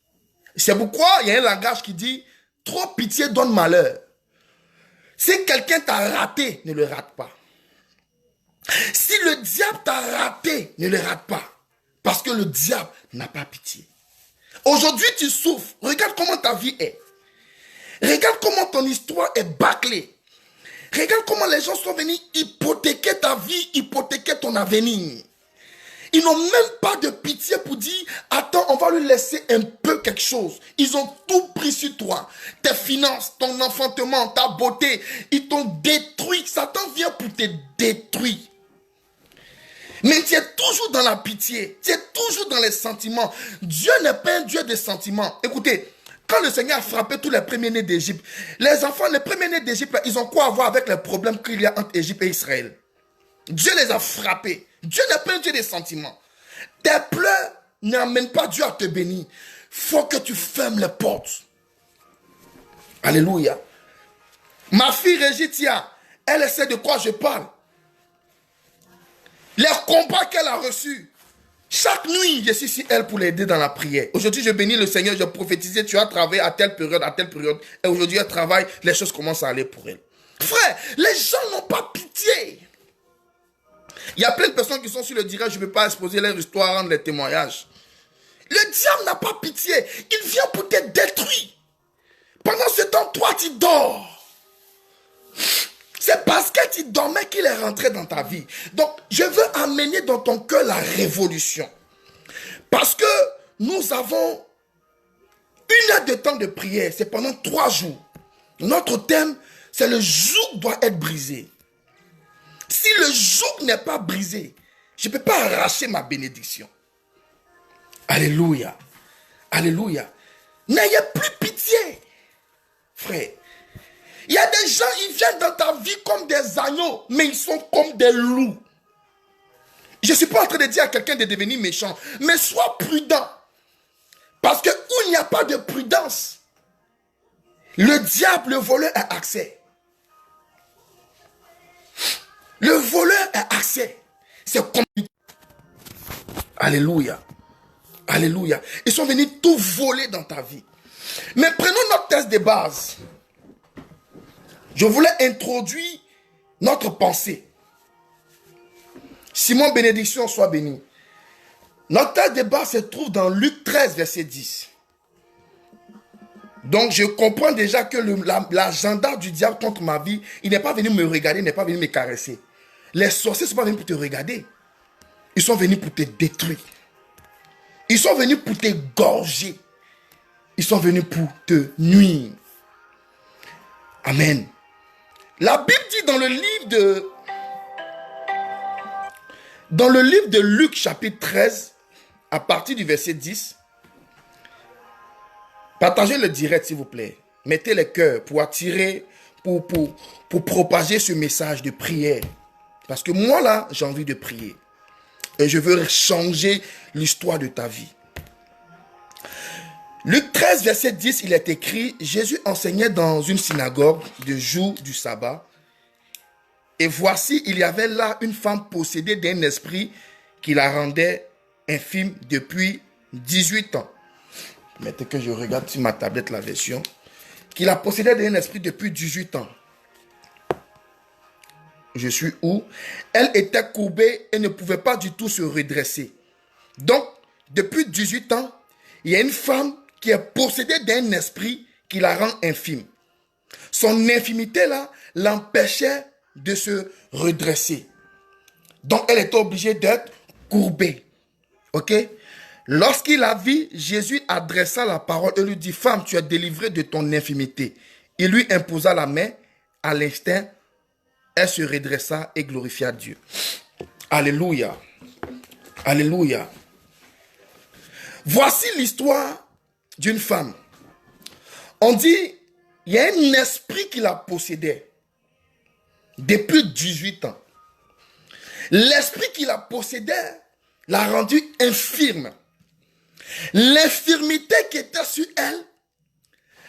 C'est pourquoi il y a un langage qui dit, trop pitié donne malheur. Si quelqu'un t'a raté, ne le rate pas. Si le diable t'a raté, ne le rate pas. Parce que le diable n'a pas pitié. Aujourd'hui, tu souffres. Regarde comment ta vie est. Regarde comment ton histoire est bâclée. Regarde comment les gens sont venus hypothéquer ta vie, hypothéquer ton avenir. Ils n'ont même pas de pitié pour dire, attends, on va lui laisser un peu quelque chose. Ils ont tout pris sur toi. Tes finances, ton enfantement, ta beauté. Ils t'ont détruit. Satan vient pour te détruire. Mais tu es toujours dans la pitié. Tu es toujours dans les sentiments. Dieu n'est pas un Dieu des sentiments. Écoutez, quand le Seigneur a frappé tous les premiers-nés d'Égypte, les enfants, les premiers-nés d'Égypte, ils ont quoi à voir avec les problèmes qu'il y a entre Égypte et Israël? Dieu les a frappés. Dieu n'est pas un Dieu des sentiments. Tes pleurs n'amènent pas Dieu à te bénir. Il faut que tu fermes les portes. Alléluia. Ma fille Régitia, elle sait de quoi je parle. Les combats qu'elle a reçus. Chaque nuit, je suis sur elle pour l'aider dans la prière. Aujourd'hui, je bénis le Seigneur, je prophétisais, tu as travaillé à telle période. Et aujourd'hui, elle travaille, les choses commencent à aller pour elle. Frère, les gens n'ont pas pitié. Il y a plein de personnes qui sont sur le direct, je ne peux pas exposer leur histoire, rendre les témoignages. Le diable n'a pas pitié. Il vient pour te détruire. Pendant ce temps, toi, tu dors. C'est parce que tu dormais qu'il est rentré dans ta vie. Donc, je veux amener dans ton cœur la révolution. Parce que nous avons 1 heure de temps de prière. C'est pendant 3 jours. Notre thème, c'est le joug doit être brisé. Si le joug n'est pas brisé, je ne peux pas arracher ma bénédiction. Alléluia. Alléluia. N'ayez plus pitié, frère. Il y a des gens, ils viennent dans ta vie comme des agneaux, mais ils sont comme des loups. Je ne suis pas en train de dire à quelqu'un de devenir méchant, mais sois prudent. Parce que où il n'y a pas de prudence, le diable, le voleur a accès. Le voleur a accès. C'est comme... Alléluia. Alléluia. Ils sont venus tout voler dans ta vie. Mais prenons notre test de base. Je voulais introduire notre pensée. Simon bénédiction soit béni. Notre test de base se trouve dans Luc 13, verset 10. Donc je comprends déjà que l'agenda du diable contre ma vie, il n'est pas venu me regarder, il n'est pas venu me caresser. Les sorciers ne sont pas venus pour te regarder. Ils sont venus pour te détruire. Ils sont venus pour te gorger. Ils sont venus pour te nuire. Amen. La Bible dit dans le livre de Luc chapitre 13, à partir du verset 10, partagez le direct s'il vous plaît. Mettez les cœurs pour attirer, pour propager ce message de prière. Parce que moi là, j'ai envie de prier. Et je veux changer l'histoire de ta vie. Luc 13, verset 10, il est écrit, Jésus enseignait dans une synagogue de jour du sabbat. Et voici, il y avait là une femme possédée d'un esprit qui la rendait infime depuis 18 ans. Mettez que je regarde sur ma tablette la version. Qui la possédait d'un esprit depuis 18 ans. Je suis où? Elle était courbée et ne pouvait pas du tout se redresser. Donc, depuis 18 ans, il y a une femme qui est possédée d'un esprit qui la rend infime. Son infimité là l'empêchait de se redresser. Donc, elle était obligée d'être courbée. Ok? Lorsqu'il la vit, Jésus adressa la parole et lui dit, femme, tu es délivrée de ton infirmité. Il lui imposa la main. À l'instant, elle se redressa et glorifia Dieu. Alléluia. Alléluia. Voici l'histoire d'une femme. On dit, il y a un esprit qui la possédait depuis 18 ans. L'esprit qui la possédait l'a rendue infirme. L'infirmité qui était sur elle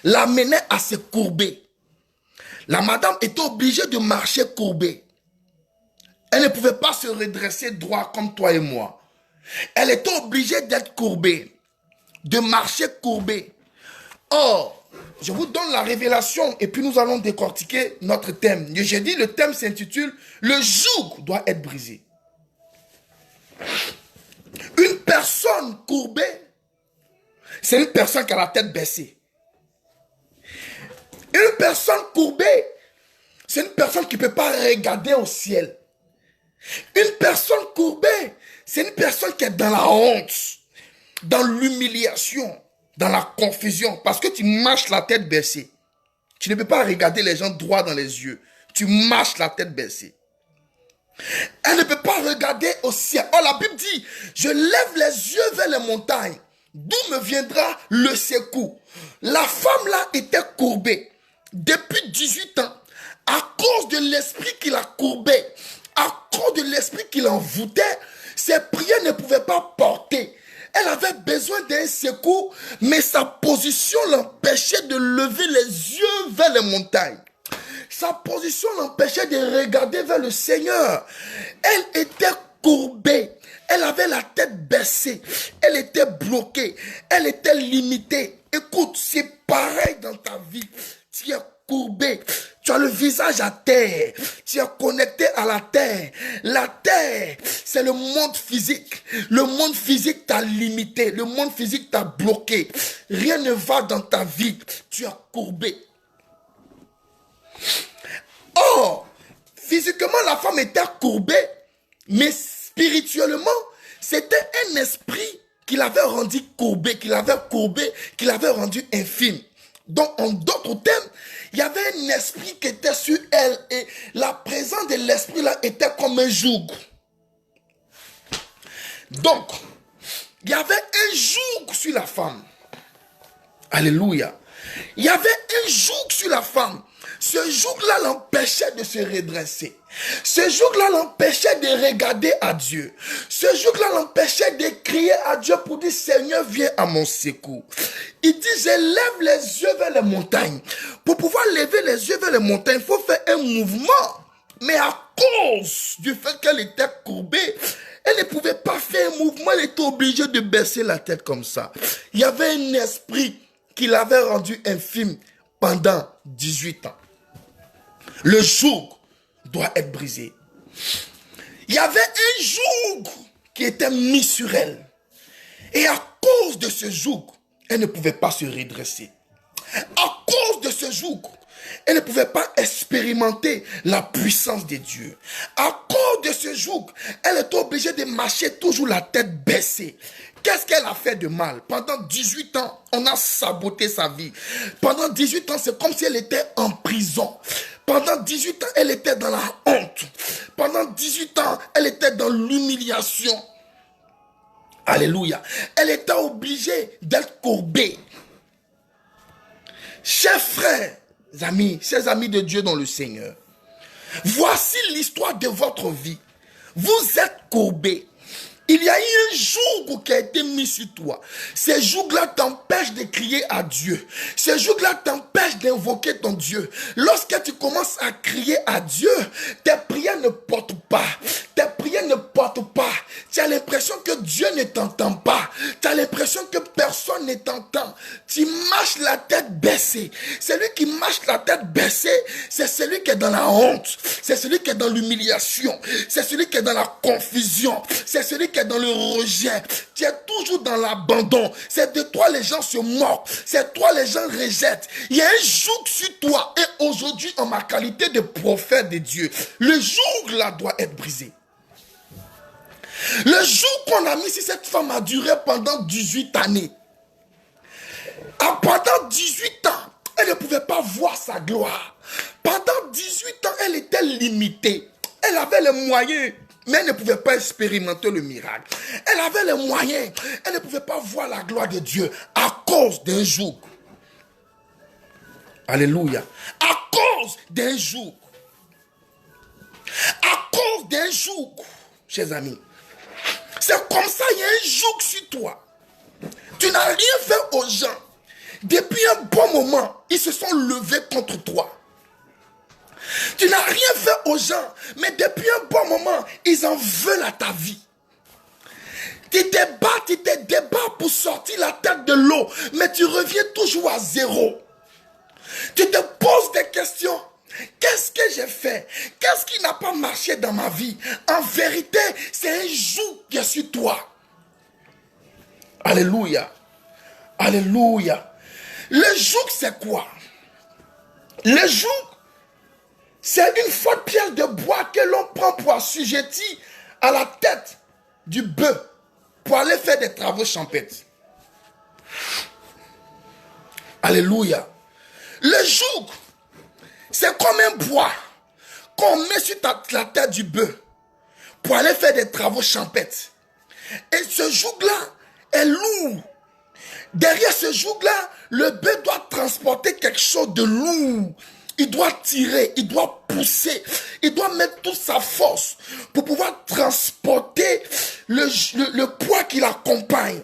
l'amenait à se courber. La madame était obligée de marcher courbée. Elle ne pouvait pas se redresser droit comme toi et moi. Elle était obligée d'être courbée, de marcher courbée. Or, je vous donne la révélation et puis nous allons décortiquer notre thème. J'ai dit, le thème s'intitule « Le joug doit être brisé ». Une personne courbée, c'est une personne qui a la tête baissée. Une personne courbée, c'est une personne qui ne peut pas regarder au ciel. Une personne courbée, c'est une personne qui est dans la honte, dans l'humiliation, dans la confusion, parce que tu marches la tête baissée. Tu ne peux pas regarder les gens droit dans les yeux. Tu marches la tête baissée. Elle ne peut pas regarder au ciel. Oh, la Bible dit, je lève les yeux vers les montagnes. D'où me viendra le secours? La femme là était courbée depuis 18 ans à cause de l'esprit qui la courbait, à cause de l'esprit qui l'envoûtait. Ses prières ne pouvaient pas porter. Elle avait besoin d'un secours, mais sa position l'empêchait de lever les yeux vers les montagnes. Sa position l'empêchait de regarder vers le Seigneur. Elle était courbée. Elle avait la tête baissée. Elle était bloquée. Elle était limitée. Écoute, c'est pareil dans ta vie. Tu es courbé. Tu as le visage à terre. Tu es connecté à la terre. La terre, c'est le monde physique. Le monde physique t'a limité. Le monde physique t'a bloqué. Rien ne va dans ta vie. Tu es courbé. Or, physiquement, la femme était courbée, mais spirituellement, c'était un esprit qui l'avait rendu courbé, qui l'avait rendu infime. Donc, en d'autres termes, il y avait un esprit qui était sur elle et la présence de l'esprit là était comme un joug. Donc, il y avait un joug sur la femme. Alléluia. Il y avait un joug sur la femme. Ce joug-là l'empêchait de se redresser. Ce joug-là l'empêchait de regarder à Dieu. Ce joug-là l'empêchait de crier à Dieu pour dire, Seigneur, viens à mon secours. Il dit, je lève les yeux vers les montagnes. Pour pouvoir lever les yeux vers les montagnes, il faut faire un mouvement. Mais à cause du fait qu'elle était courbée, elle ne pouvait pas faire un mouvement. Elle était obligée de baisser la tête comme ça. Il y avait un esprit qui l'avait rendu infime pendant 18 ans. Le joug doit être brisé. Il y avait un joug qui était mis sur elle. Et à cause de ce joug, elle ne pouvait pas se redresser. À cause de ce joug, elle ne pouvait pas expérimenter la puissance de Dieu. À cause de ce joug, elle était obligée de marcher toujours la tête baissée. Qu'est-ce qu'elle a fait de mal? Pendant 18 ans, on a saboté sa vie. Pendant 18 ans, c'est comme si elle était en prison. Pendant 18 ans, elle était dans la honte. Pendant 18 ans, elle était dans l'humiliation. Alléluia. Elle était obligée d'être courbée. Chers frères, amis, chers amis de Dieu dans le Seigneur, voici l'histoire de votre vie. Vous êtes courbés. Il y a eu un joug qui a été mis sur toi. Ce joug-là t'empêche de crier à Dieu. Ce joug-là t'empêche d'invoquer ton Dieu. Lorsque tu commences à crier à Dieu, tes prières ne portent pas. Tes prières ne portent pas. Tu as l'impression que Dieu ne t'entend pas. Tu as l'impression que personne ne t'entend. Tu marches la tête baissée. Celui qui marche la tête baissée, c'est celui qui est dans la honte. C'est celui qui est dans l'humiliation. C'est celui qui est dans la confusion. C'est celui qui est dans le rejet. Tu es toujours dans l'abandon. C'est de toi les gens se moquent. C'est toi les gens rejettent. Il y a un joug sur toi. Et aujourd'hui, en ma qualité de prophète de Dieu, le joug là doit être brisé. Le jour qu'on a mis si cette femme a duré pendant 18 années. Pendant 18 ans, elle ne pouvait pas voir sa gloire. Pendant 18 ans, elle était limitée. Elle avait les moyens, mais elle ne pouvait pas expérimenter le miracle. Elle avait les moyens, elle ne pouvait pas voir la gloire de Dieu à cause d'un jour. Alléluia. À cause d'un jour. À cause d'un jour, chers amis. C'est comme ça, il y a un joug sur toi. Tu n'as rien fait aux gens. Depuis un bon moment, ils se sont levés contre toi. Tu n'as rien fait aux gens, mais depuis un bon moment, ils en veulent à ta vie. Tu te débats pour sortir la tête de l'eau, mais tu reviens toujours à zéro. Tu te poses des questions. Qu'est-ce que j'ai fait? Qu'est-ce qui n'a pas marché dans ma vie? En vérité, c'est un joug qui est sur toi. Alléluia. Alléluia. Le joug, c'est quoi? Le joug, c'est une forte pierre de bois que l'on prend pour assujettir à la tête du bœuf pour aller faire des travaux champêtres. Alléluia. Le joug, c'est comme un bois qu'on met sur la tête du bœuf pour aller faire des travaux champêtres. Et ce joug-là est lourd. Derrière ce joug-là, le bœuf doit transporter quelque chose de lourd. Il doit tirer, il doit pousser, il doit mettre toute sa force pour pouvoir transporter le poids qui l'accompagne.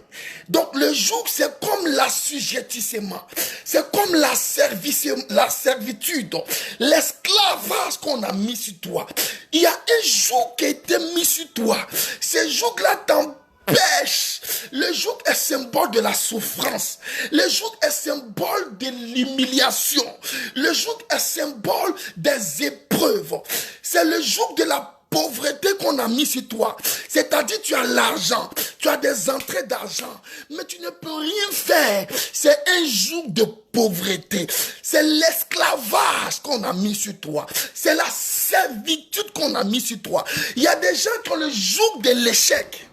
Donc le joug, c'est comme l'assujettissement, c'est comme la servitude, l'esclavage qu'on a mis sur toi. Il y a un joug qui a été mis sur toi. Ce joug-là t'empêche. Le joug est symbole de la souffrance. Le joug est symbole de l'humiliation. Le joug est symbole des épreuves. C'est le joug de la pauvreté qu'on a mis sur toi. C'est-à-dire tu as l'argent, tu as des entrées d'argent, mais tu ne peux rien faire. C'est un joug de pauvreté. C'est l'esclavage qu'on a mis sur toi. C'est la servitude qu'on a mis sur toi. Il y a des gens qui ont le joug de l'échec.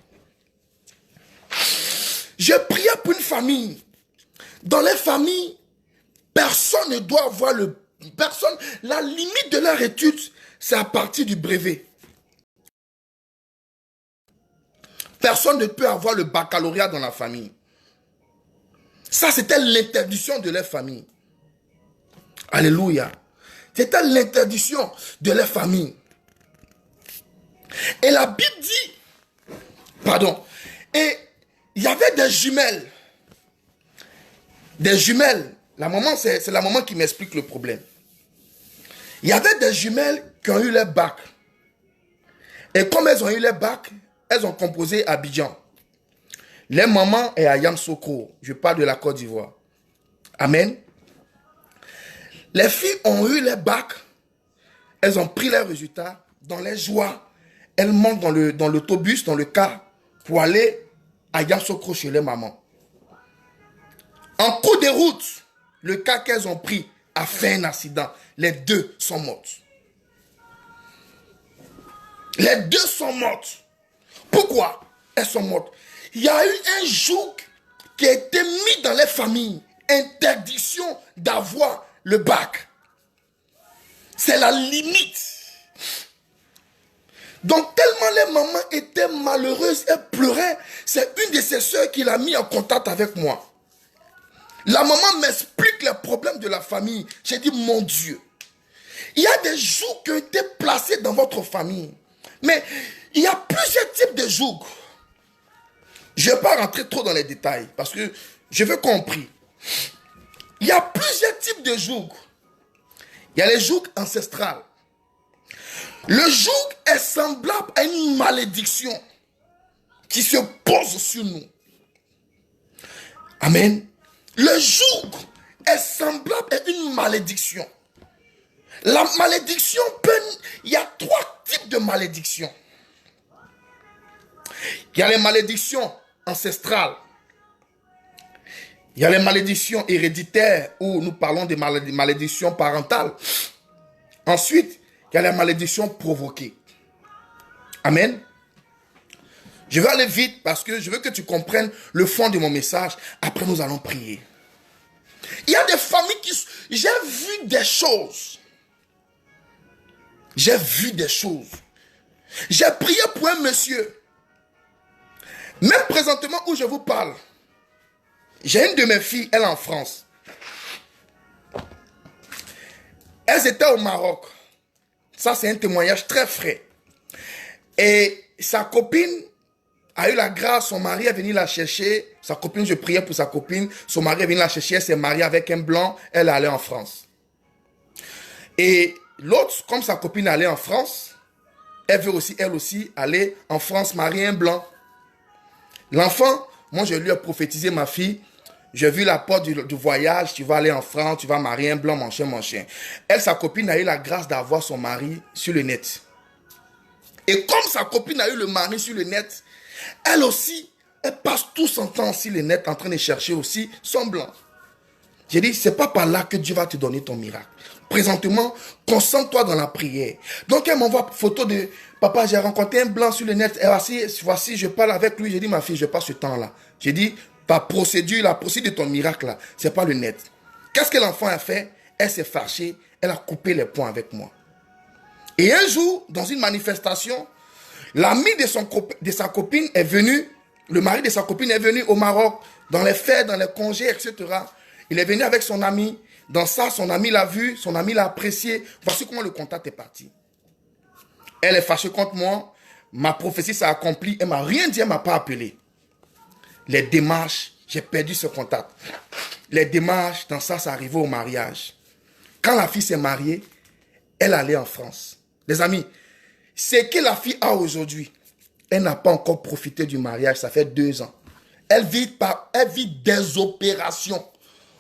Je priais pour une famille. Dans les familles, personne ne doit avoir la limite de leur étude, c'est à partir du brevet. Personne ne peut avoir le baccalauréat dans la famille. Ça, c'était l'interdiction de leur famille. Alléluia. C'était l'interdiction de leur famille. Et la Bible dit, et il y avait des jumelles. Des jumelles. La maman, c'est la maman qui m'explique le problème. Il y avait des jumelles qui ont eu leur bac. Et comme elles ont eu leur bac, elles ont composé à Abidjan. Les mamans est à Yamoussoukro. Je parle de la Côte d'Ivoire. Amen. Les filles ont eu leur bac. Elles ont pris leurs résultats. Dans les joies, elles montent dans l'autobus, dans le car, pour aller à Yamoussoukro chez les mamans. En cours de route, le car qu'elles ont pris a fait un accident. Les deux sont mortes. Les deux sont mortes. Pourquoi elles sont mortes? Il y a eu un joug qui a été mis dans les familles. Interdiction d'avoir le bac. C'est la limite. Donc tellement les mamans étaient malheureuses et pleuraient, c'est une de ses soeurs qui l'a mis en contact avec moi. La maman m'explique les problèmes de la famille. J'ai dit, mon Dieu, il y a des jougs qui ont été placés dans votre famille. Mais il y a plusieurs types de jougs. Je ne vais pas rentrer trop dans les détails parce que je veux compris. Il y a plusieurs types de jougs. Il y a les jougs ancestrales. Le joug est semblable à une malédiction qui se pose sur nous. Amen. Le joug est semblable à une malédiction. La malédiction il y a trois types de malédictions. Il y a les malédictions ancestrales. Il y a les malédictions héréditaires où nous parlons des malédictions parentales. Ensuite, il y a les malédictions provoquées. Amen. Je vais aller vite parce que je veux que tu comprennes le fond de mon message. Après, nous allons prier. Il y a des familles qui... J'ai vu des choses. J'ai vu des choses. J'ai prié pour un monsieur. Même présentement où je vous parle, j'ai une de mes filles, elle est en France. Elles étaient au Maroc. Ça, c'est un témoignage très frais. Et sa copine a eu la grâce, son mari est venu la chercher. Sa copine, je priais pour sa copine. Son mari est venu la chercher, elle s'est mariée avec un blanc. Elle est allée en France. Et l'autre, comme sa copine allait en France, elle veut aussi, elle aussi, aller en France marier un blanc. L'enfant, moi je lui ai prophétisé ma fille. J'ai vu la porte du voyage, tu vas aller en France, tu vas marier un blanc, mon chien, mon chien. Elle, sa copine a eu la grâce d'avoir son mari sur le net. Et comme sa copine a eu le mari sur le net, elle aussi, elle passe tout son temps sur le net en train de chercher aussi son blanc. J'ai dit, c'est pas par là que Dieu va te donner ton miracle. Présentement, concentre-toi dans la prière. Donc, elle m'envoie photo de papa, j'ai rencontré un blanc sur le net. Et voici, je parle avec lui. J'ai dit, ma fille, je passe ce temps-là. J'ai dit, ta procédure, la procédure de ton miracle, là, c'est pas le net. Qu'est-ce que l'enfant a fait? Elle s'est fâchée. Elle a coupé les ponts avec moi. Et un jour, dans une manifestation, l'ami de sa copine est venu, le mari de sa copine est venu au Maroc, dans les fêtes, dans les congés, etc. Il est venu avec son ami. Dans ça, son ami l'a vu, son ami l'a apprécié. Voici comment le contact est parti. Elle est fâchée contre moi. Ma prophétie s'est accomplie. Elle m'a rien dit, elle ne m'a pas appelé. Les démarches, j'ai perdu ce contact. Les démarches, dans ça, ça arrivait au mariage. Quand la fille s'est mariée, elle allait en France. Les amis, ce que la fille a aujourd'hui, elle n'a pas encore profité du mariage, ça fait 2 ans. Elle vit des opérations.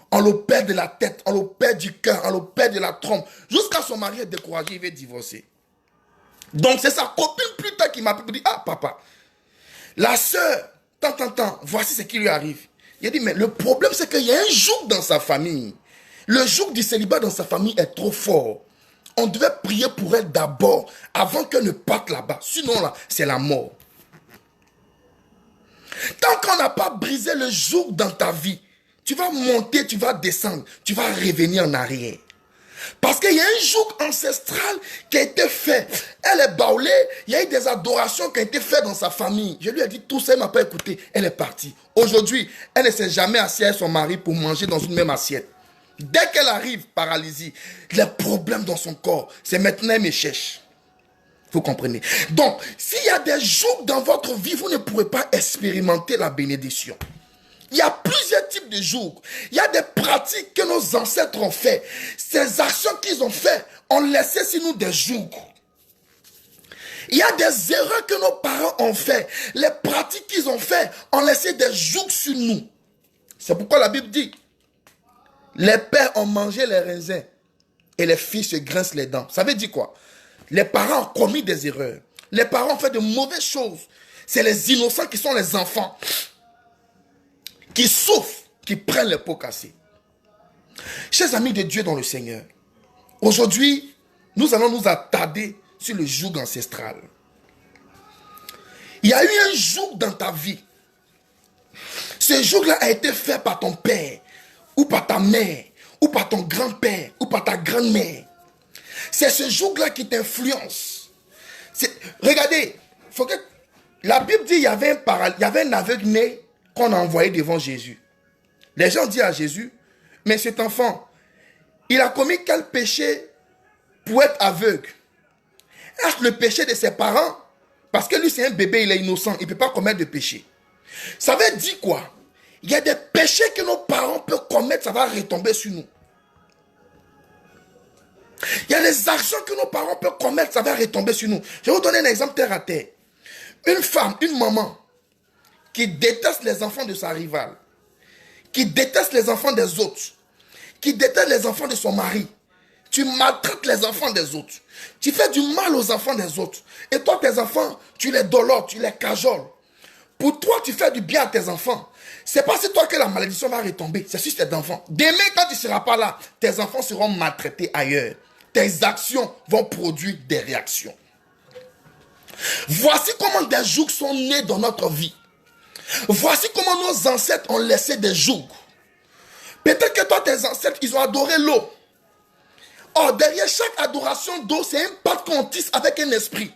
On le perd de la tête, on le perd du cœur, on le perd de la trompe. Jusqu'à son mari est découragé, il veut divorcer. Donc c'est sa copine plus tard qui m'a dit, ah papa, la sœur, tant, voici ce qui lui arrive. Il a dit, mais le problème c'est qu'il y a un joug dans sa famille. Le joug du célibat dans sa famille est trop fort. On devait prier pour elle d'abord, avant qu'elle ne parte là-bas. Sinon là, c'est la mort. Tant qu'on n'a pas brisé le joug dans ta vie, tu vas monter, tu vas descendre, tu vas revenir en arrière. Parce qu'il y a un joug ancestral qui a été fait. Elle est baoulée, il y a eu des adorations qui ont été faites dans sa famille. Je lui ai dit tout ça, elle ne m'a pas écouté. Elle est partie. Aujourd'hui, elle ne s'est jamais assise avec son mari pour manger dans une même assiette. Dès qu'elle arrive, paralysie, les problèmes dans son corps, c'est maintenant elle me cherche. Vous comprenez? Donc, s'il y a des jougs dans votre vie, vous ne pourrez pas expérimenter la bénédiction. Il y a plusieurs types de jours. Il y a des pratiques que nos ancêtres ont fait. Ces actions qu'ils ont fait ont laissé sur nous des jours. Il y a des erreurs que nos parents ont fait. Les pratiques qu'ils ont fait ont laissé des jours sur nous. C'est pourquoi la Bible dit, les pères ont mangé les raisins et les fils se grincent les dents. Ça veut dire quoi? Les parents ont commis des erreurs. Les parents ont fait de mauvaises choses. C'est les innocents qui sont les enfants qui souffrent, qui prennent les pots cassés. Chers amis de Dieu dans le Seigneur, aujourd'hui, nous allons nous attarder sur le joug ancestral. Il y a eu un joug dans ta vie. Ce joug-là a été fait par ton père, ou par ta mère, ou par ton grand-père, ou par ta grand-mère. C'est ce joug-là qui t'influence. Regardez, la Bible dit qu'il y avait un aveugle né qu'on a envoyé devant Jésus. Les gens disent à Jésus, mais cet enfant, il a commis quel péché pour être aveugle? Est-ce le péché de ses parents? Parce que lui c'est un bébé, il est innocent, il ne peut pas commettre de péché. Ça veut dire quoi? Il y a des péchés que nos parents peuvent commettre, ça va retomber sur nous. Il y a des actions que nos parents peuvent commettre, ça va retomber sur nous. Je vais vous donner un exemple terre à terre. Une femme, une maman, qui déteste les enfants de sa rivale, qui déteste les enfants des autres, qui déteste les enfants de son mari. Tu maltraites les enfants des autres. Tu fais du mal aux enfants des autres. Et toi, tes enfants, tu les dolores, tu les cajoles. Pour toi, tu fais du bien à tes enfants. C'est pas sur toi que la malédiction va retomber. C'est sur tes enfants. Demain, quand tu ne seras pas là, tes enfants seront maltraités ailleurs. Tes actions vont produire des réactions. Voici comment des jougs sont nés dans notre vie. Voici comment nos ancêtres ont laissé des jougs. Peut-être que toi, tes ancêtres, ils ont adoré l'eau. Or, derrière chaque adoration d'eau, c'est un pacte qu'on tisse avec un esprit.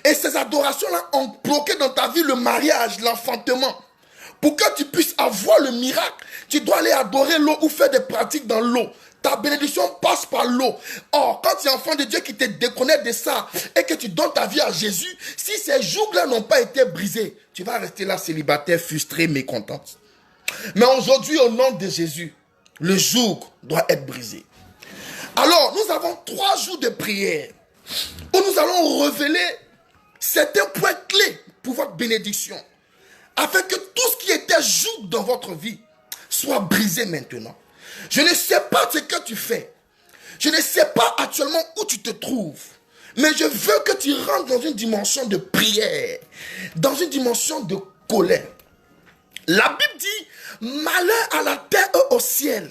Et ces adorations-là ont bloqué dans ta vie le mariage, l'enfantement. Pour que tu puisses avoir le miracle, tu dois aller adorer l'eau ou faire des pratiques dans l'eau. Ta bénédiction passe par l'eau. Or, quand tu es enfant de Dieu qui te déconnecte de ça et que tu donnes ta vie à Jésus, si ces jougs-là n'ont pas été brisés, tu vas rester là célibataire, frustré, mécontent. Mais aujourd'hui, au nom de Jésus, le joug doit être brisé. Alors, nous avons 3 jours de prière où nous allons révéler certains points clés pour votre bénédiction, afin que tout ce qui était joug dans votre vie soit brisé maintenant. Je ne sais pas ce que tu fais. Je ne sais pas actuellement où tu te trouves. Mais je veux que tu rentres dans une dimension de prière, dans une dimension de colère. La Bible dit, malheur à la terre et au ciel.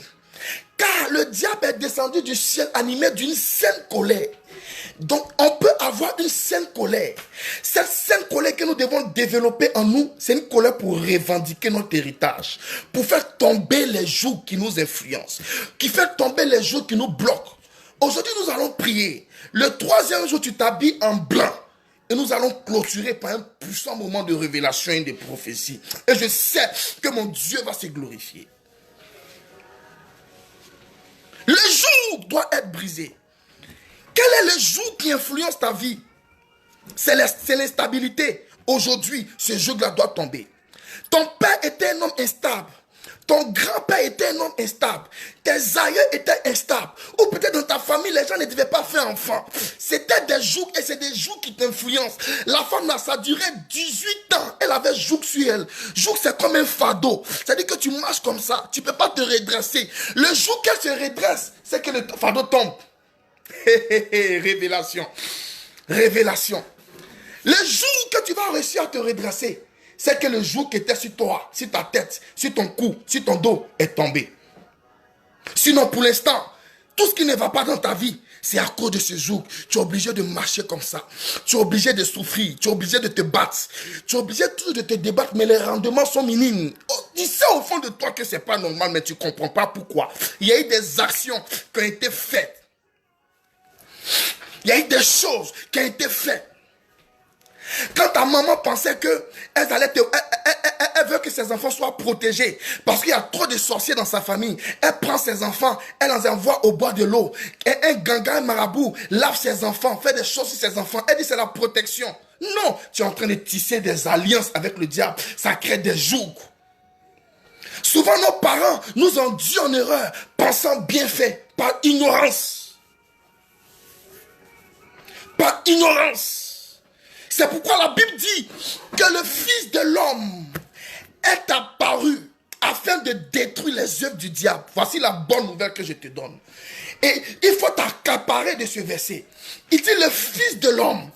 Car le diable est descendu du ciel animé d'une sainte colère. Donc on peut avoir une sainte colère. Cette sainte colère que nous devons développer en nous, c'est une colère pour revendiquer notre héritage. Pour faire tomber les jougs qui nous influencent. Qui fait tomber les jougs qui nous bloquent. Aujourd'hui nous allons prier. Le 3e jour tu t'habilles en blanc. Et nous allons clôturer par un puissant moment de révélation et de prophétie. Et je sais que mon Dieu va se glorifier. Le joug doit être brisé. Quel est le joug qui influence ta vie? C'est l'instabilité. Aujourd'hui, ce joug-là doit tomber. Ton père était un homme instable. Ton grand-père était un homme instable. Tes aïeux étaient instables. Ou peut-être dans ta famille, les gens ne devaient pas faire enfant. C'était des jougs et c'est des jougs qui t'influencent. La femme là, ça durait 18 ans. Elle avait joug sur elle. Joug, c'est comme un fardeau. C'est-à-dire que tu marches comme ça. Tu ne peux pas te redresser. Le jour qu'elle se redresse, c'est que le fardeau tombe. Révélation. Révélation. Le jour que tu vas réussir à te redresser, c'est que le joug qui était sur toi, sur ta tête, sur ton cou, sur ton dos est tombé. Sinon, pour l'instant, tout ce qui ne va pas dans ta vie, c'est à cause de ce joug. Tu es obligé de marcher comme ça. Tu es obligé de souffrir. Tu es obligé de te battre. Tu es obligé toujours de te débattre, mais les rendements sont minimes. Oh, tu sais au fond de toi que ce n'est pas normal, mais tu ne comprends pas pourquoi. Il y a eu des actions qui ont été faites. Il y a eu des choses qui ont été faites. Quand ta maman pensait qu'elle veut que ses enfants soient protégés parce qu'il y a trop de sorciers dans sa famille, elle prend ses enfants, elle les envoie au bord de l'eau. Et un ganga, un marabout lave ses enfants, fait des choses sur ses enfants. Elle dit c'est la protection. Non, tu es en train de tisser des alliances avec le diable. Ça crée des jougs. Souvent nos parents nous ont dit en erreur, pensant bien fait, par ignorance. Par ignorance. C'est pourquoi la Bible dit que le Fils de l'homme est apparu afin de détruire les œuvres du diable. Voici la bonne nouvelle que je te donne. Et il faut t'accaparer de ce verset. Il dit le Fils de l'homme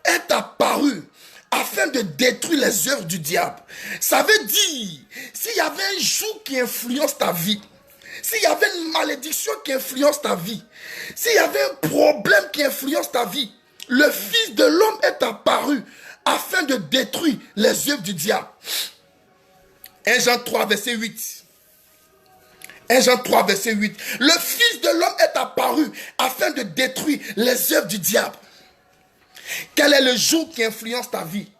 est apparu afin de détruire les œuvres du diable. Ça veut dire, s'il y avait un joug qui influence ta vie, s'il y avait une malédiction qui influence ta vie, s'il y avait un problème qui influence ta vie, le Fils de l'homme est apparu afin de détruire les œuvres du diable. 1 Jean 3, verset 8. 1 Jean 3, verset 8. Le Fils de l'homme est apparu afin de détruire les œuvres du diable. Quel est le joug qui influence ta vie?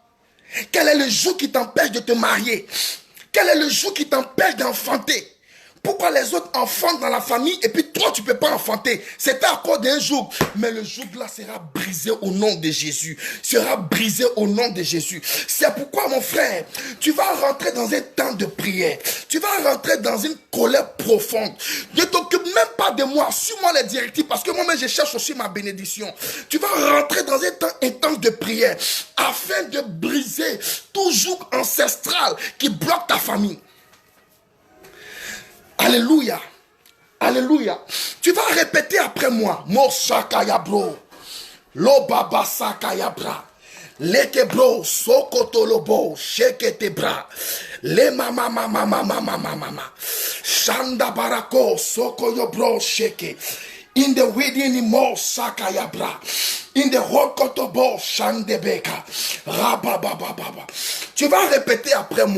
Quel est le joug qui t'empêche de te marier? Quel est le joug qui t'empêche d'enfanter? Pourquoi les autres enfantent dans la famille et puis toi tu ne peux pas enfanter? C'était à cause d'un joug. Mais le joug là sera brisé au nom de Jésus. Sera brisé au nom de Jésus. C'est pourquoi mon frère, tu vas rentrer dans un temps de prière. Tu vas rentrer dans une colère profonde. Ne t'occupe même pas de moi. Suis-moi les directives parce que moi-même je cherche aussi ma bénédiction. Tu vas rentrer dans un temps intense de prière afin de briser tout joug ancestral qui bloque ta famille. Alléluia. Alléluia. Tu vas répéter après moi. Moshakaya bro. Lo baba sakaya bra. Leke bro. Sokoto lobo. Shekete bra. Le mama mama mama mama mama. Shanda barako. Sokoyo bro. Sheke. In the wedding more sakayabra. In the rokotobo shandebeka. Rababababa. Tu vas répéter après moi.